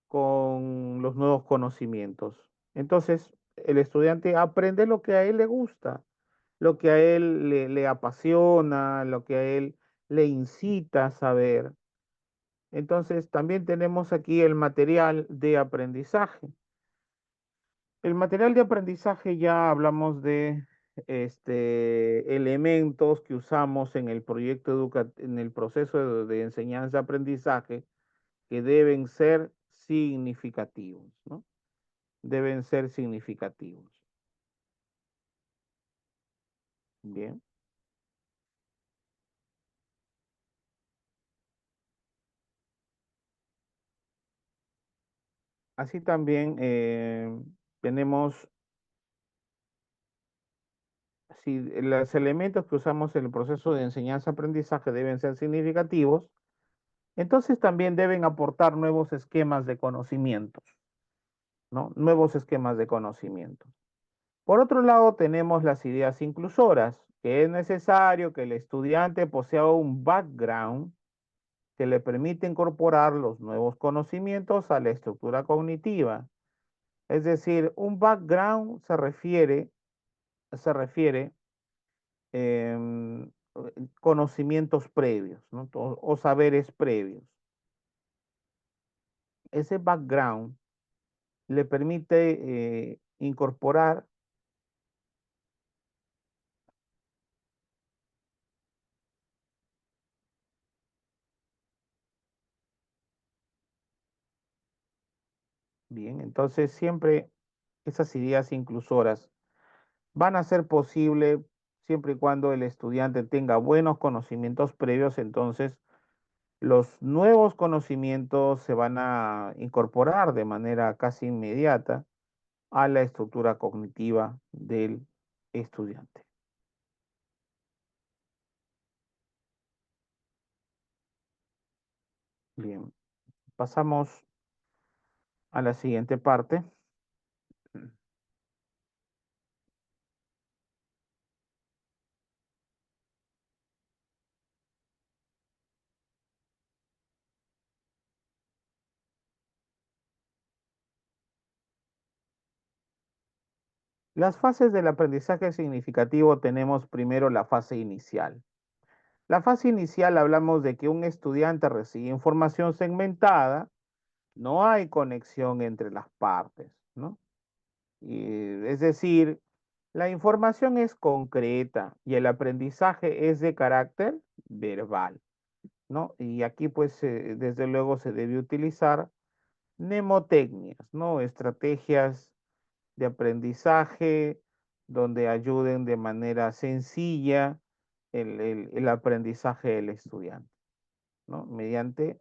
con los nuevos conocimientos. Entonces, el estudiante aprende lo que a él le gusta, lo que a él le apasiona, lo que a él le incita a saber. Entonces, también tenemos aquí el material de aprendizaje. El material de aprendizaje ya hablamos de elementos que usamos en el proyecto educativo, en el proceso de enseñanza-aprendizaje que deben ser significativos, ¿no? Deben ser significativos. Bien. Así también tenemos, si los elementos que usamos en el proceso de enseñanza-aprendizaje deben ser significativos, entonces también deben aportar nuevos esquemas de conocimientos, ¿no? Nuevos esquemas de conocimiento. Por otro lado, tenemos las ideas inclusoras, que es necesario que el estudiante posea un background que le permite incorporar los nuevos conocimientos a la estructura cognitiva. Es decir, un background se refiere em, conocimientos previos, ¿no? O saberes previos. Ese background le permite incorporar, bien, entonces siempre esas ideas inclusoras van a ser posible siempre y cuando el estudiante tenga buenos conocimientos previos, entonces Los nuevos conocimientos se van a incorporar de manera casi inmediata a la estructura cognitiva del estudiante. Bien, pasamos a la siguiente parte. Las fases del aprendizaje significativo tenemos primero la fase inicial. La fase inicial hablamos de que un estudiante recibe información segmentada, no hay conexión entre las partes, ¿no? Es decir, la información es concreta y el aprendizaje es de carácter verbal, ¿no? Y aquí pues desde luego se debe utilizar mnemotecnias, ¿no? Estrategias de aprendizaje donde ayuden de manera sencilla el aprendizaje del estudiante, ¿no? Mediante,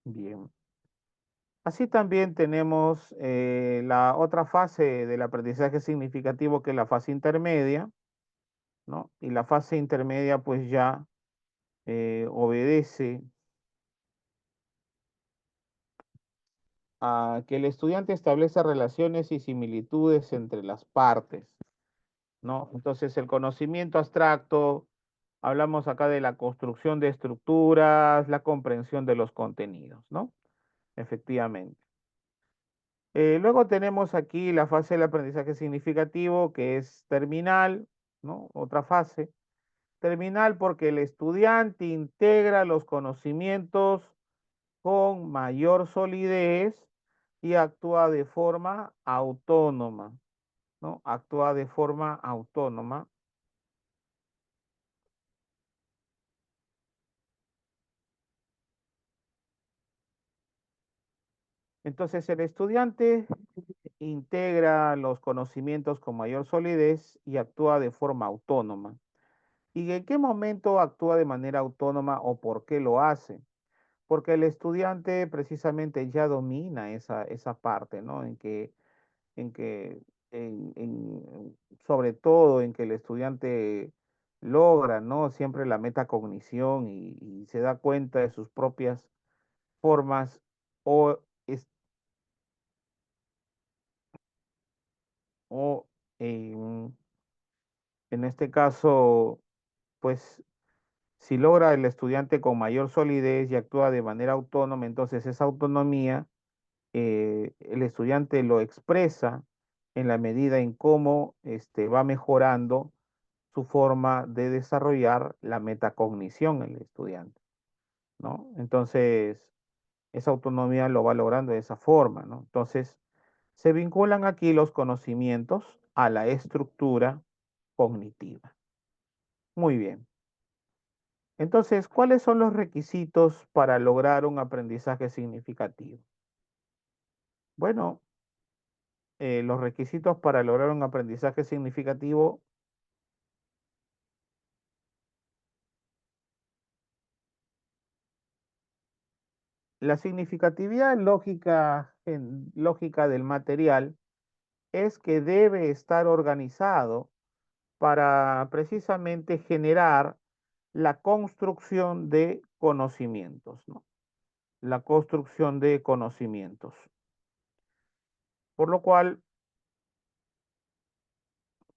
bien. Así también tenemos la otra fase del aprendizaje significativo que es la fase intermedia, ¿no? Y la fase intermedia pues ya obedece a que el estudiante establece relaciones y similitudes entre las partes, ¿no? Entonces el conocimiento abstracto, hablamos acá de la construcción de estructuras, la comprensión de los contenidos, ¿no? Efectivamente. Luego tenemos aquí la fase del aprendizaje significativo, que es terminal, ¿no? Otra fase. Terminal porque el estudiante integra los conocimientos con mayor solidez y actúa de forma autónoma, ¿no? Actúa de forma autónoma. Entonces el estudiante integra los conocimientos con mayor solidez y actúa de forma autónoma. ¿Y en qué momento actúa de manera autónoma o por qué lo hace? Porque el estudiante precisamente ya domina esa parte, ¿no? En que, sobre todo en que el estudiante logra, ¿no? Siempre la metacognición y se da cuenta de sus propias formas o, o en este caso, pues si logra el estudiante con mayor solidez y actúa de manera autónoma, entonces esa autonomía el estudiante lo expresa en la medida en cómo va mejorando su forma de desarrollar la metacognición en el estudiante, ¿no? Entonces, esa autonomía lo va logrando de esa forma, ¿no? Entonces, se vinculan aquí los conocimientos a la estructura cognitiva. Muy bien. Entonces, ¿cuáles son los requisitos para lograr un aprendizaje significativo? Bueno, los requisitos para lograr un aprendizaje significativo, la significatividad lógica, lógica del material es que debe estar organizado para precisamente generar la construcción de conocimientos, ¿no? La construcción de conocimientos. Por lo cual,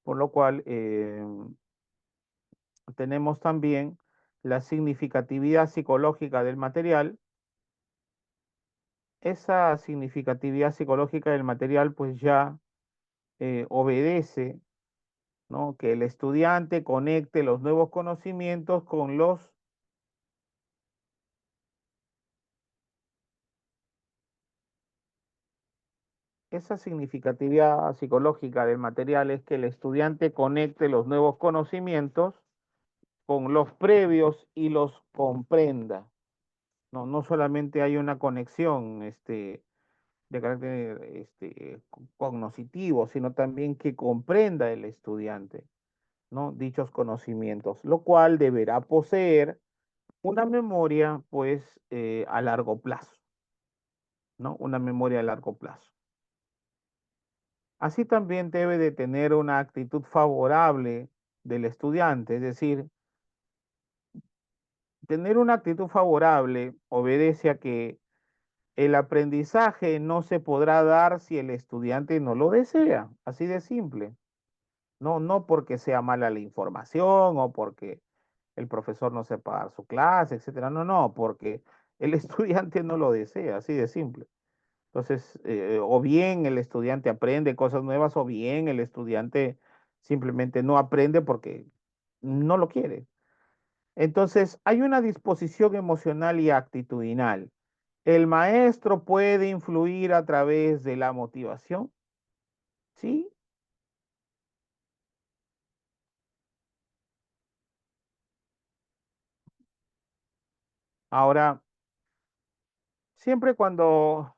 por lo cual tenemos también la significatividad psicológica del material. Esa significatividad psicológica del material pues ya obedece, ¿no? Que el estudiante conecte los nuevos conocimientos con esa significatividad psicológica del material es que el estudiante conecte los nuevos conocimientos con los previos y los comprenda. No, no solamente hay una conexión de carácter cognoscitivo, sino también que comprenda el estudiante. ¿no? Dichos conocimientos, lo cual deberá poseer una memoria, pues, a largo plazo, ¿no? Una memoria a largo plazo. Así también debe de tener una actitud favorable del estudiante, es decir, tener una actitud favorable obedece a que el aprendizaje no se podrá dar si el estudiante no lo desea, así de simple. No, no porque sea mala la información o porque el profesor no sepa dar su clase, etcétera. No, no, porque el estudiante no lo desea, así de simple. Entonces, o bien el estudiante aprende cosas nuevas o bien el estudiante simplemente no aprende porque no lo quiere. Entonces, hay una disposición emocional y actitudinal. El maestro puede influir a través de la motivación, ¿sí? Ahora, siempre cuando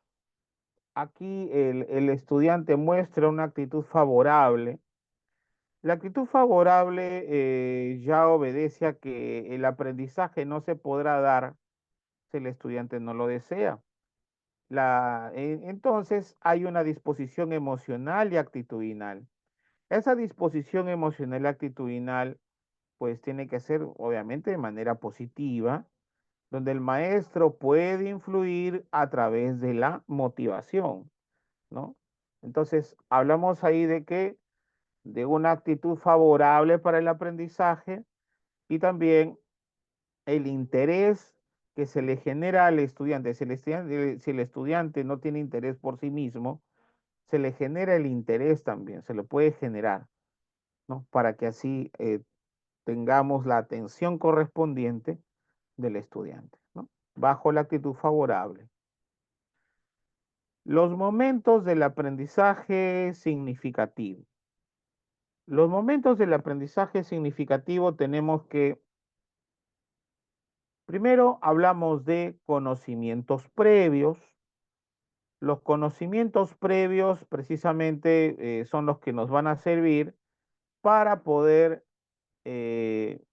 aquí el estudiante muestra una actitud favorable, la actitud favorable ya obedece a que el aprendizaje no se podrá dar si el estudiante no lo desea. Entonces hay una disposición emocional y actitudinal. Esa disposición emocional y actitudinal pues tiene que ser obviamente de manera positiva, donde el maestro puede influir a través de la motivación, ¿no? Entonces hablamos ahí de que de una actitud favorable para el aprendizaje y también el interés que se le genera al estudiante. Si el estudiante no tiene interés por sí mismo, se le genera el interés también, se le puede generar, ¿no? Para que así tengamos la atención correspondiente del estudiante, ¿no? Bajo la actitud favorable. Los momentos del aprendizaje significativo. Los momentos del aprendizaje significativo tenemos que, primero hablamos de conocimientos previos. Los conocimientos previos precisamente son los que nos van a servir para poder eh,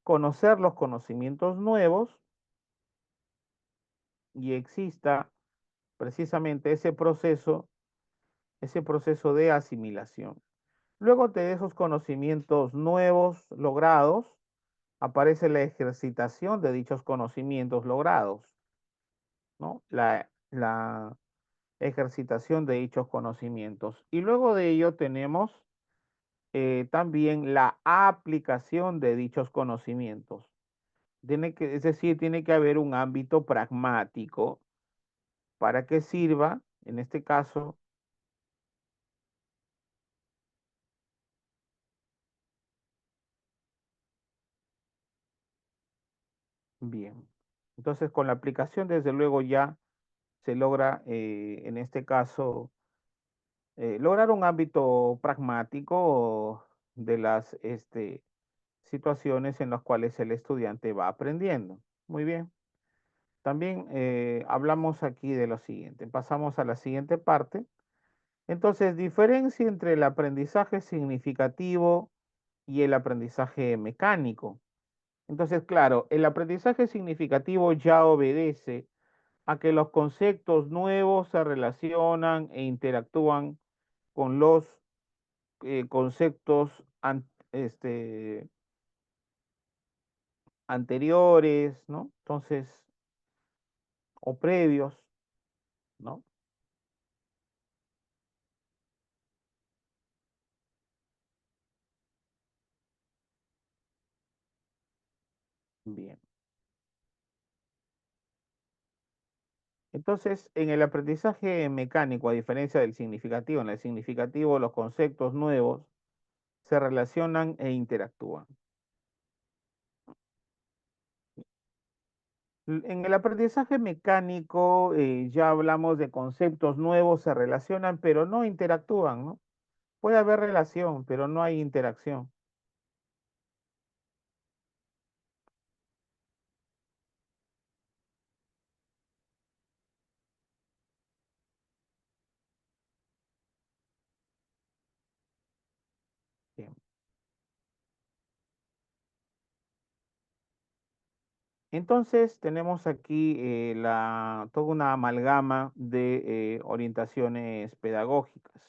conocer los conocimientos nuevos y exista precisamente ese proceso de asimilación. Luego de esos conocimientos nuevos logrados, aparece la ejercitación de dichos conocimientos logrados, ¿no? La ejercitación de dichos conocimientos. Y luego de ello tenemos también la aplicación de dichos conocimientos. Es decir, tiene que haber un ámbito pragmático para que sirva, en este caso, bien. Entonces, con la aplicación, desde luego, ya se logra, en este caso, lograr un ámbito pragmático de las situaciones en las cuales el estudiante va aprendiendo. Muy bien. También hablamos aquí de lo siguiente. Pasamos a la siguiente parte. Entonces, diferencia entre el aprendizaje significativo y el aprendizaje mecánico. Entonces, claro, el aprendizaje significativo ya obedece a que los conceptos nuevos se relacionan e interactúan con los conceptos este, anteriores, ¿no? Entonces, o previos, ¿no? Bien. Entonces, en el aprendizaje mecánico, a diferencia del significativo, en el significativo los conceptos nuevos se relacionan e interactúan. En el aprendizaje mecánico ya hablamos de conceptos nuevos, se relacionan, pero no interactúan, ¿no? Puede haber relación, pero no hay interacción. Bien. Entonces tenemos aquí toda una amalgama de orientaciones pedagógicas.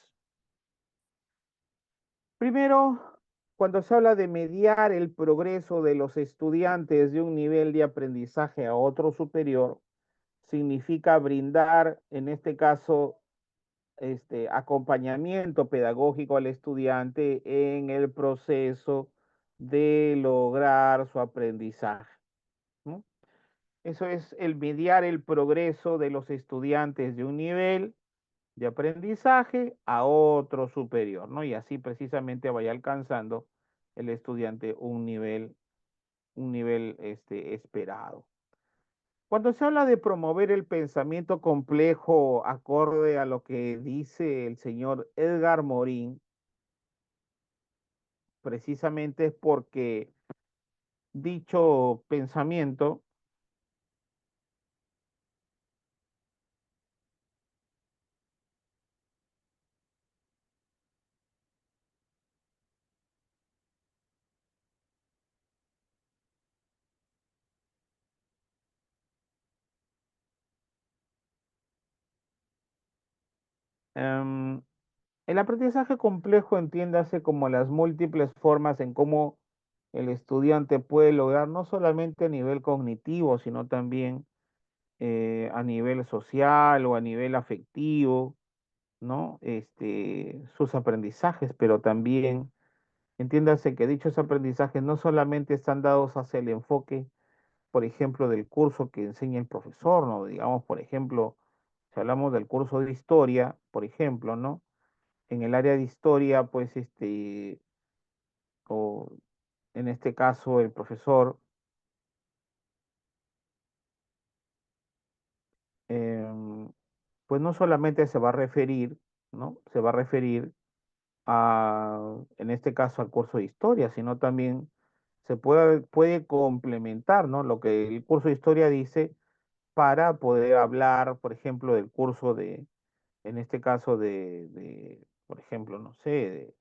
Primero, cuando se habla de mediar el progreso de los estudiantes de un nivel de aprendizaje a otro superior, significa brindar, en este caso, acompañamiento pedagógico al estudiante en el proceso de lograr su aprendizaje, ¿no? Eso es el mediar el progreso de los estudiantes de un nivel de aprendizaje a otro superior, ¿no? Y así precisamente vaya alcanzando el estudiante un nivel esperado. Cuando se habla de promover el pensamiento complejo acorde a lo que dice el señor Edgar Morin, precisamente es porque dicho pensamiento em, el aprendizaje complejo entiéndase como las múltiples formas en cómo el estudiante puede lograr no solamente a nivel cognitivo, sino también a nivel social o a nivel afectivo, ¿no? Sus aprendizajes, pero también entiéndase que dichos aprendizajes no solamente están dados hacia el enfoque, por ejemplo, del curso que enseña el profesor, ¿no? Digamos, por ejemplo, si hablamos del curso de historia, por ejemplo, ¿no? En el área de historia, pues, o en este caso, el profesor, em, pues no solamente se va a referir, ¿no? Se va a referir en este caso, al curso de historia, sino también puede complementar, ¿no? Lo que el curso de historia dice para poder hablar, por ejemplo, del curso en este caso, por ejemplo, no sé,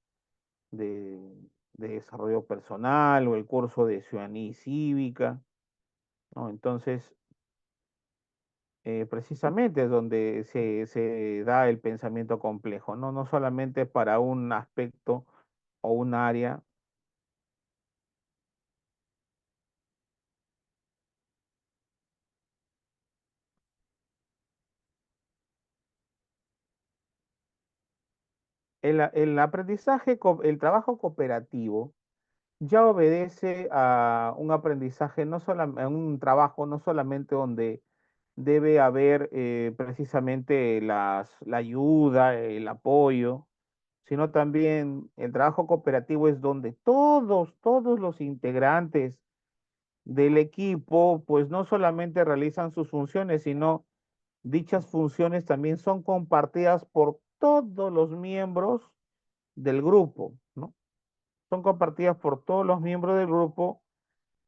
de, de desarrollo personal o el curso de ciudadanía y cívica, ¿no? Entonces, precisamente es donde se da el pensamiento complejo, ¿no? No solamente para un aspecto o un área. El aprendizaje, el trabajo cooperativo ya obedece a un aprendizaje, no solamente, a un trabajo no solamente donde debe haber precisamente la ayuda, el apoyo, sino también el trabajo cooperativo es donde todos los integrantes del equipo, pues no solamente realizan sus funciones, sino dichas funciones también son compartidas por todos los miembros del grupo, ¿no? Son compartidas por todos los miembros del grupo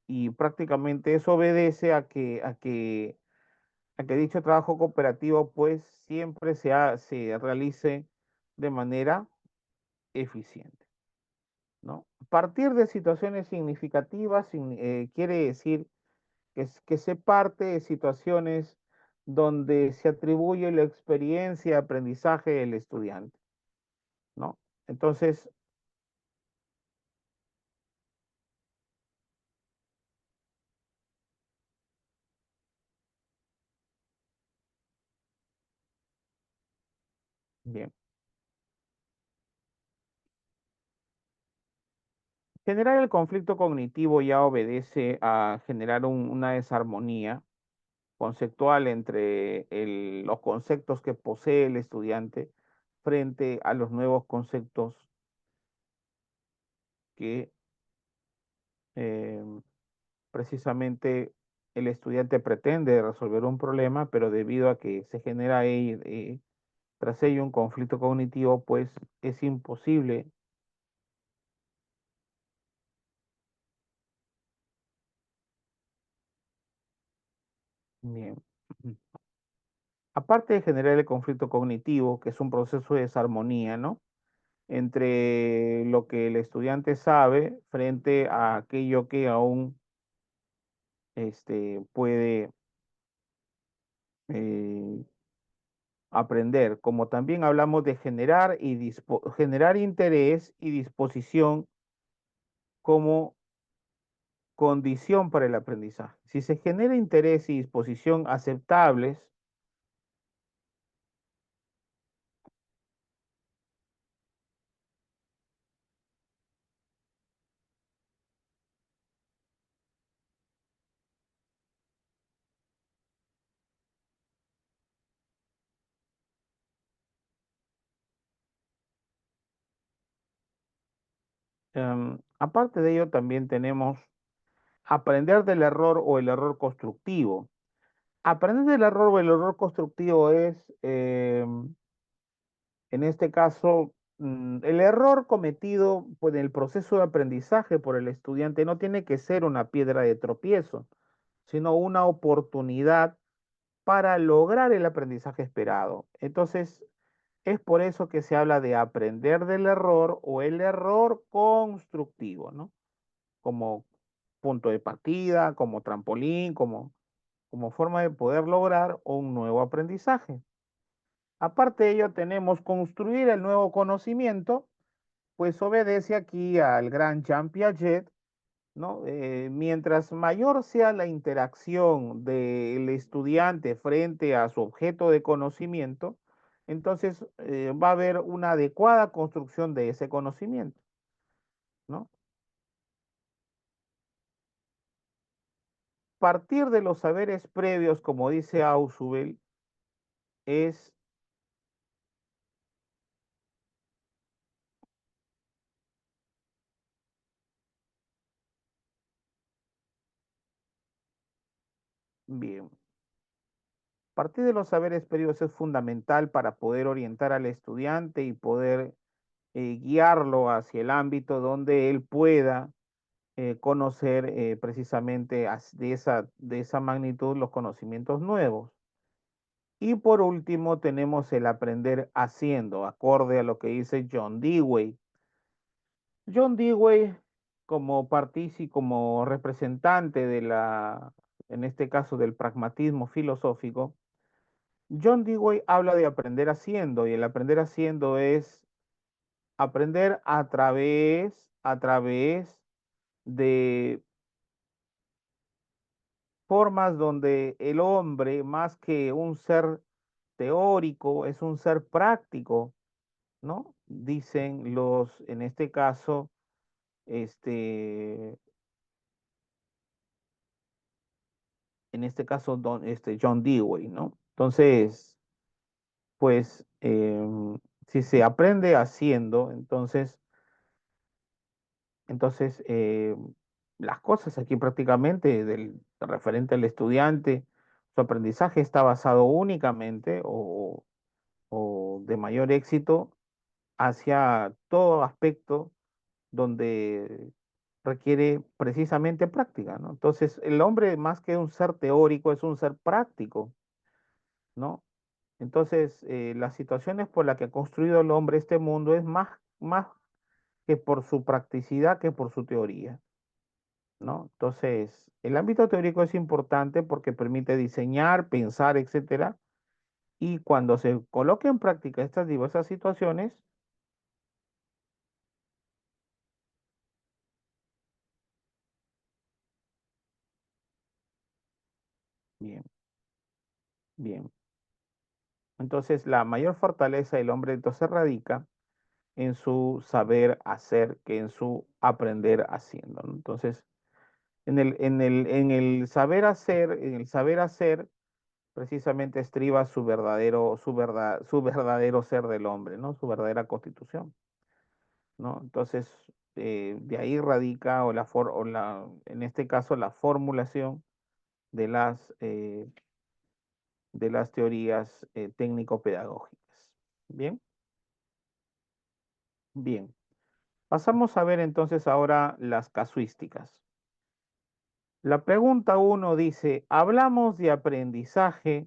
y prácticamente eso obedece a que dicho trabajo cooperativo pues siempre se realice de manera eficiente, ¿no? Partir de situaciones significativas quiere decir que se parte de situaciones donde se atribuye la experiencia de aprendizaje del estudiante, ¿no? Entonces, bien. Generar el conflicto cognitivo ya obedece a generar una desarmonía conceptual entre los conceptos que posee el estudiante frente a los nuevos conceptos que eh, precisamente el estudiante pretende resolver un problema, pero debido a que se genera ahí, tras ello un conflicto cognitivo, pues es imposible. Bien. Aparte de generar el conflicto cognitivo, que es un proceso de desarmonía, ¿no? Entre lo que el estudiante sabe frente a aquello que aún puede eh, aprender, como también hablamos de generar generar interés y disposición como condición para el aprendizaje. Si se genera interés y disposición aceptables, aparte de ello, también tenemos aprender del error o el error constructivo. Aprender del error o el error constructivo es, en este caso, el error cometido pues, en el proceso de aprendizaje por el estudiante no tiene que ser una piedra de tropiezo, sino una oportunidad para lograr el aprendizaje esperado. Entonces, es por eso que se habla de aprender del error o el error constructivo, ¿no? Como punto de partida, como trampolín, como forma de poder lograr un nuevo aprendizaje. Aparte de ello, tenemos construir el nuevo conocimiento, pues obedece aquí al gran Jean Piaget, ¿no? Mientras mayor sea la interacción del estudiante frente a su objeto de conocimiento, entonces va a haber una adecuada construcción de ese conocimiento, ¿no? Partir de los saberes previos, como dice Ausubel, es bien. Partir de los saberes previos es fundamental para poder orientar al estudiante y poder guiarlo hacia el ámbito donde él pueda conocer precisamente de esa magnitud los conocimientos nuevos. Y por último tenemos el aprender haciendo, acorde a lo que dice John Dewey. John Dewey, como como representante de en este caso del pragmatismo filosófico, John Dewey habla de aprender haciendo, y el aprender haciendo es aprender a través de formas donde el hombre, más que un ser teórico, es un ser práctico, ¿no? Dicen en este caso, este, John Dewey, ¿no? Entonces, pues, si se aprende haciendo, entonces, las cosas aquí prácticamente del referente al estudiante, su aprendizaje está basado únicamente o de mayor éxito hacia todo aspecto donde requiere precisamente práctica, ¿no? Entonces, el hombre más que un ser teórico es un ser práctico, ¿no? Entonces, las situaciones por las que ha construido el hombre este mundo es más que por su practicidad que por su teoría, ¿no? Entonces, el ámbito teórico es importante porque permite diseñar, pensar, etcétera, y cuando se coloque en práctica estas diversas situaciones, bien, bien. Entonces, la mayor fortaleza del hombre entonces radica en su saber hacer que en su aprender haciendo, ¿no? Entonces, en el saber hacer, en el saber hacer, precisamente estriba su verdadero ser del hombre, ¿no? Su verdadera constitución, ¿no? Entonces, de ahí radica, en este caso, la formulación de de las teorías técnico-pedagógicas. Bien, bien. Pasamos a ver entonces ahora las casuísticas. La pregunta uno dice, hablamos de aprendizaje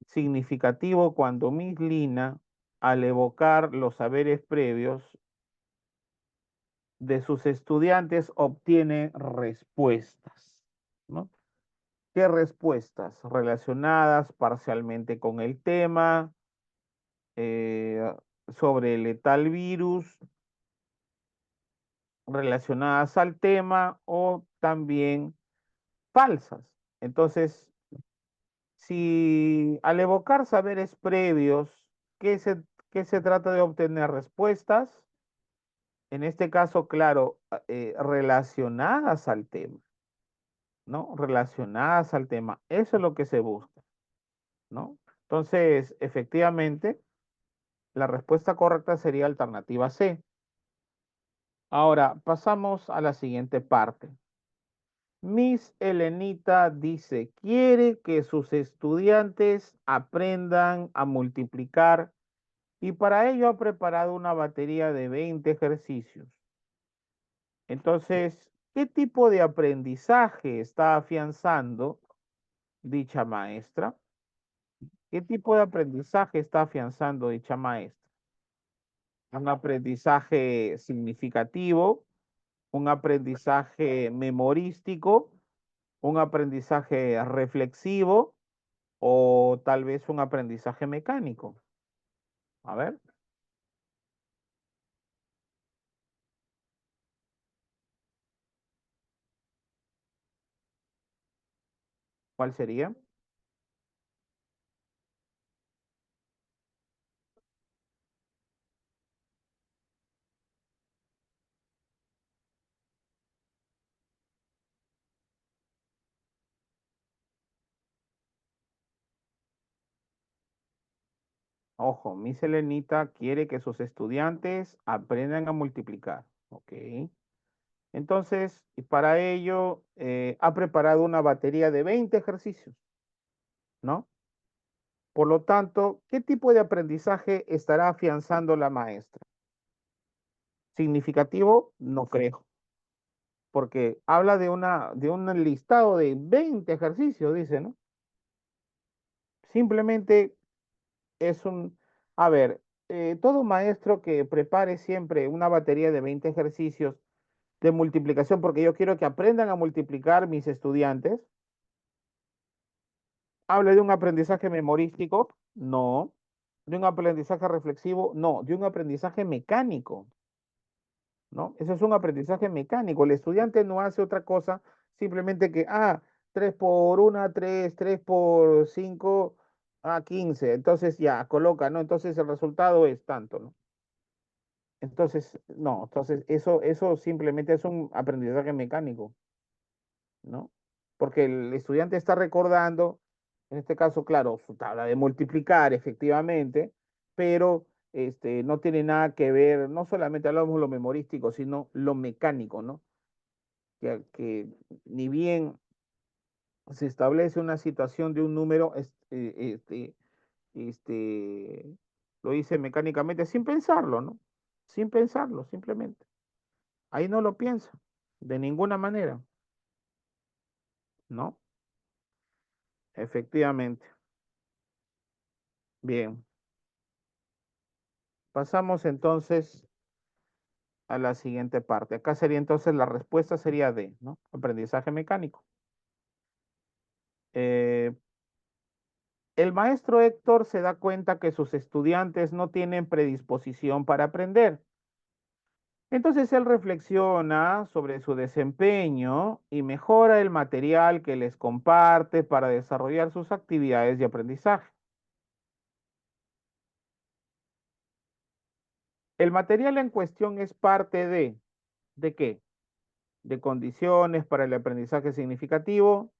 significativo cuando Miss Lina, al evocar los saberes previos de sus estudiantes, obtiene respuestas. ¿no? ¿Qué respuestas relacionadas parcialmente con el tema, eh, sobre el letal virus, relacionadas al tema o también falsas? Entonces, si al evocar saberes previos, ¿qué se, qué se trata de obtener? Respuestas, en este caso, claro, relacionadas al tema, ¿no? Relacionadas al tema. Eso es lo que se busca, ¿no? Entonces, efectivamente, la respuesta correcta sería alternativa C. Ahora, pasamos a la siguiente parte. Miss Elenita dice, quiere que sus estudiantes aprendan a multiplicar y para ello ha preparado una batería de 20 ejercicios. Entonces, ¿qué tipo de aprendizaje está afianzando dicha maestra? ¿Qué tipo de aprendizaje está afianzando dicha maestra? Un aprendizaje significativo, un aprendizaje memorístico, un aprendizaje reflexivo o tal vez un aprendizaje mecánico. A ver, ¿cuál sería? Ojo, Miss Elenita quiere que sus estudiantes aprendan a multiplicar. Ok. Entonces, y para ello, ha preparado una batería de 20 ejercicios, ¿no? Por lo tanto, ¿qué tipo de aprendizaje estará afianzando la maestra? ¿Significativo? No creo, porque habla de un listado de 20 ejercicios, dice, ¿no? Simplemente es un, a ver, todo maestro que prepare siempre una batería de 20 ejercicios de multiplicación, porque yo quiero que aprendan a multiplicar mis estudiantes, hable de un aprendizaje memorístico, no, de un aprendizaje reflexivo, no, de un aprendizaje mecánico, ¿no? Eso es un aprendizaje mecánico. El estudiante no hace otra cosa, simplemente que, 3 por 1, 3, 3 por 5, 15. Entonces ya, coloca, ¿no? Entonces el resultado es tanto, ¿no? Entonces, no, entonces eso simplemente es un aprendizaje mecánico, ¿no? Porque el estudiante está recordando, en este caso, claro, su tabla de multiplicar, efectivamente, pero no tiene nada que ver, no solamente hablamos de lo memorístico, sino lo mecánico, ¿no? Que ni bien se establece una situación de un número, este, lo hice mecánicamente sin pensarlo, ¿no? Sin pensarlo, simplemente. Ahí no lo piensa, de ninguna manera, ¿no? Efectivamente. Bien, pasamos entonces a la siguiente parte. Acá sería entonces la respuesta sería D, ¿no? Aprendizaje mecánico. Eh, el maestro Héctor se da cuenta que sus estudiantes no tienen predisposición para aprender. Entonces él reflexiona sobre su desempeño y mejora el material que les comparte para desarrollar sus actividades de aprendizaje. El material en cuestión es parte ¿de qué? De condiciones para el aprendizaje significativo,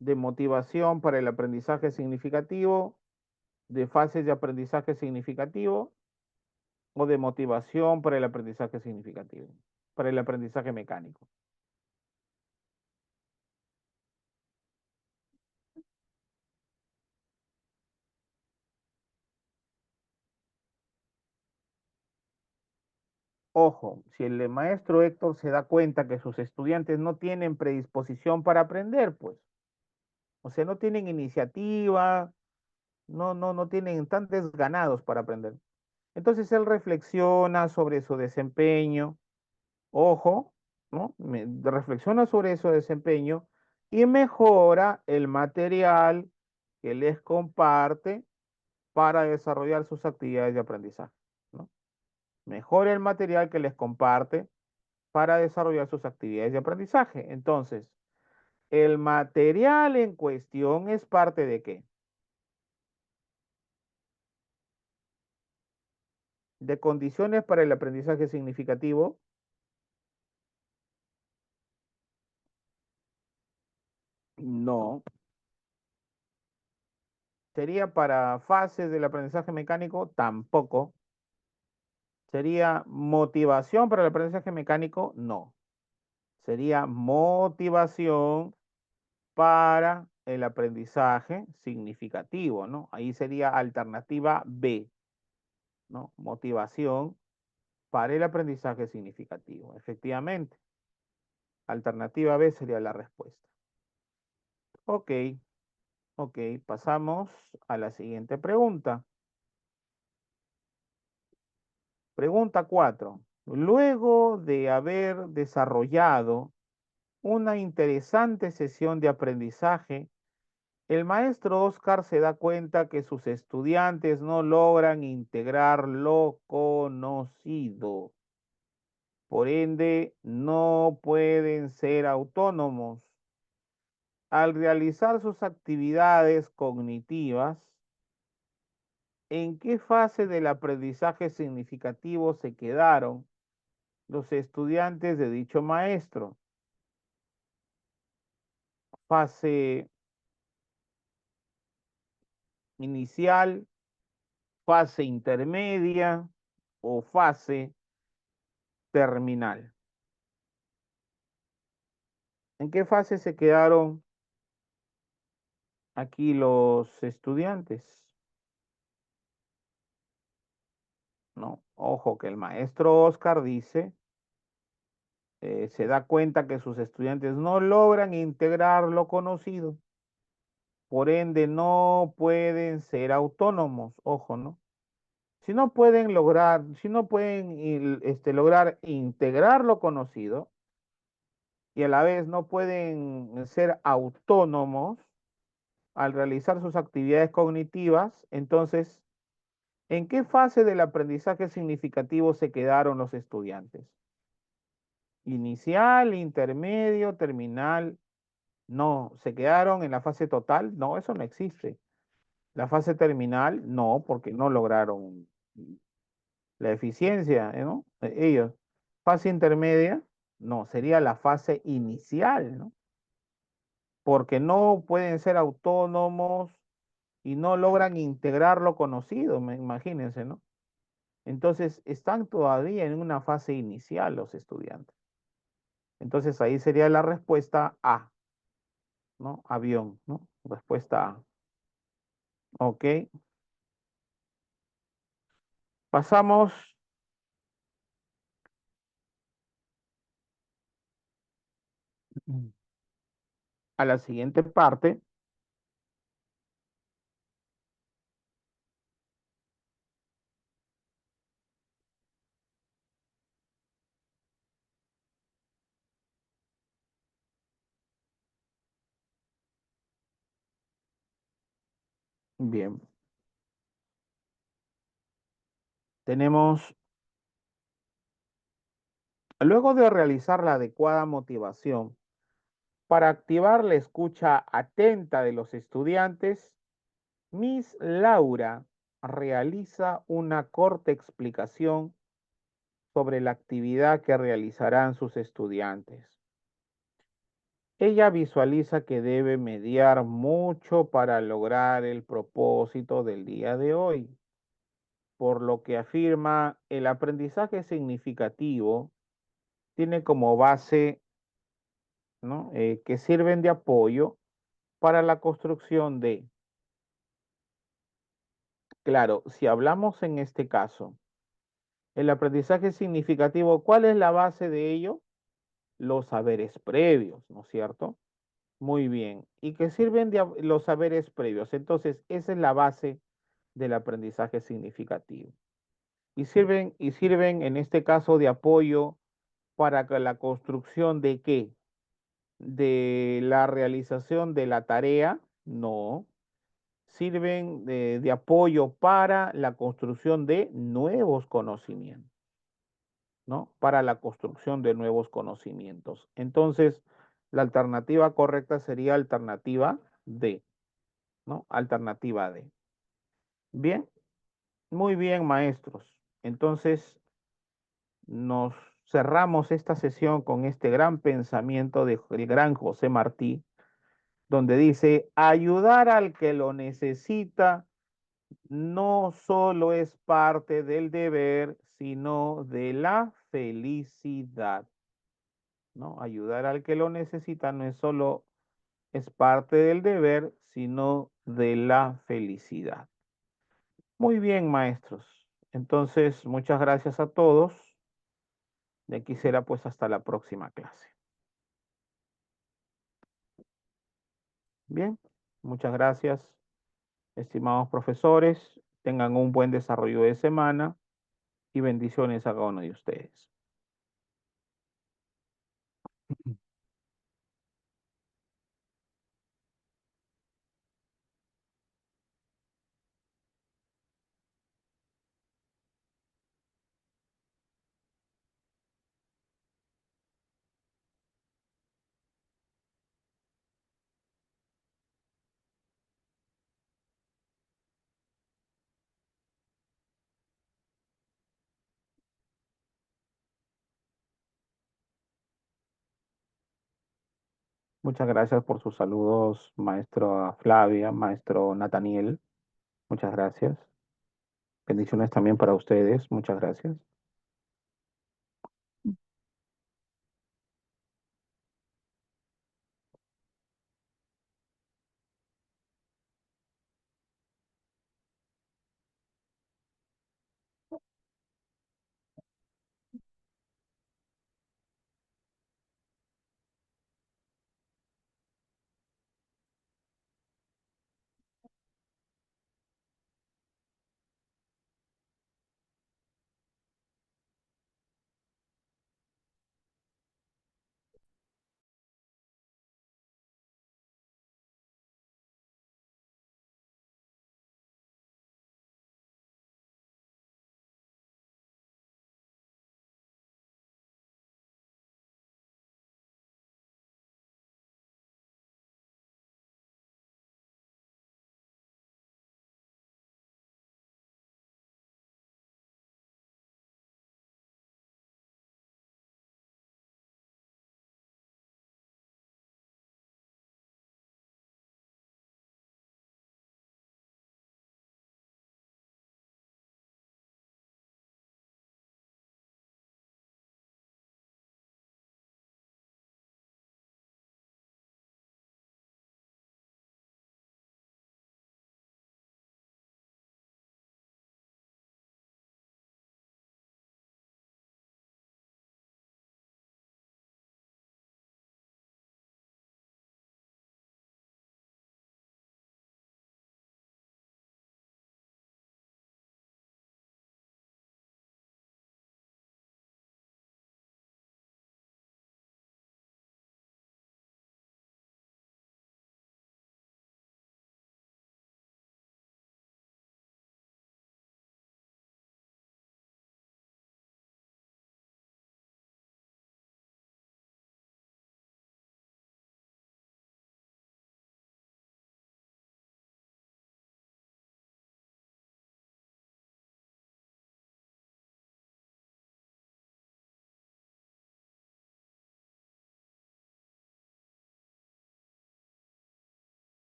de motivación para el aprendizaje significativo, de fases de aprendizaje significativo o de motivación para el aprendizaje significativo, para el aprendizaje mecánico. Ojo, si el maestro Héctor se da cuenta que sus estudiantes no tienen predisposición para aprender, pues, o sea, no tienen iniciativa, no tienen tan desganados para aprender. Entonces él reflexiona sobre su desempeño, ojo, ¿no? Reflexiona sobre su desempeño y mejora el material que les comparte para desarrollar sus actividades de aprendizaje, ¿no? Mejora el material que les comparte para desarrollar sus actividades de aprendizaje. Entonces, el material en cuestión es parte de qué? De condiciones para el aprendizaje significativo. No. ¿Sería para fases del aprendizaje mecánico? Tampoco. ¿Sería motivación para el aprendizaje mecánico? No. Sería motivación para el aprendizaje significativo, ¿no? Ahí sería alternativa B, ¿no? Motivación para el aprendizaje significativo. Efectivamente, alternativa B sería la respuesta. Ok, ok, pasamos a la siguiente pregunta. Pregunta 4. Luego de haber desarrollado una interesante sesión de aprendizaje, el maestro Oscar se da cuenta que sus estudiantes no logran integrar lo conocido. Por ende, no pueden ser autónomos. Al realizar sus actividades cognitivas, ¿en qué fase del aprendizaje significativo se quedaron los estudiantes de dicho maestro? ¿Fase inicial, fase intermedia o fase terminal? ¿En qué fase se quedaron aquí los estudiantes? No, ojo que el maestro Oscar dice, se da cuenta que sus estudiantes no logran integrar lo conocido, por ende no pueden ser autónomos, ojo, ¿no? Si no pueden lograr, si no pueden lograr integrar lo conocido y a la vez no pueden ser autónomos al realizar sus actividades cognitivas, entonces, ¿en qué fase del aprendizaje significativo se quedaron los estudiantes? Inicial, intermedio, terminal. No, se quedaron en la fase total. No, eso no existe. La fase terminal, no, porque no lograron la eficiencia, ¿no? Ellos. Fase intermedia, no, sería la fase inicial, ¿no? Porque no pueden ser autónomos y no logran integrar lo conocido, imagínense, ¿no? Entonces, están todavía en una fase inicial los estudiantes. Entonces, ahí sería la respuesta A, ¿no? Avión, ¿no? Respuesta A. Ok. Pasamos a la siguiente parte. Bien, tenemos, luego de realizar la adecuada motivación para activar la escucha atenta de los estudiantes, Miss Laura realiza una corta explicación sobre la actividad que realizarán sus estudiantes. Ella visualiza que debe mediar mucho para lograr el propósito del día de hoy, por lo que afirma el aprendizaje significativo tiene como base, ¿no? Que sirven de apoyo para la construcción de, claro, si hablamos en este caso, el aprendizaje significativo, ¿cuál es la base de ello? Los saberes previos, ¿no es cierto? Muy bien. ¿Y qué sirven de los saberes previos? Entonces, esa es la base del aprendizaje significativo. Y sirven en este caso de apoyo para que la construcción de qué? de la realización de la tarea, no. Sirven de apoyo para la construcción de nuevos conocimientos, ¿no? Para la construcción de nuevos conocimientos. Entonces, la alternativa correcta sería alternativa D, ¿no? Alternativa D. Bien, muy bien, maestros. Entonces, nos cerramos esta sesión con este gran pensamiento del gran José Martí, donde dice, ayudar al que lo necesita no solo es parte del deber, sino de la felicidad, ¿no? Ayudar al que lo necesita no es solo es parte del deber, sino de la felicidad. Muy bien, maestros. Entonces, muchas gracias a todos. De aquí será pues hasta la próxima clase. Bien, muchas gracias, estimados profesores. Tengan un buen desarrollo de semana y bendiciones a cada uno de ustedes. Muchas gracias por sus saludos, maestro Flavia, maestro Nathaniel. Muchas gracias. Bendiciones también para ustedes. Muchas gracias.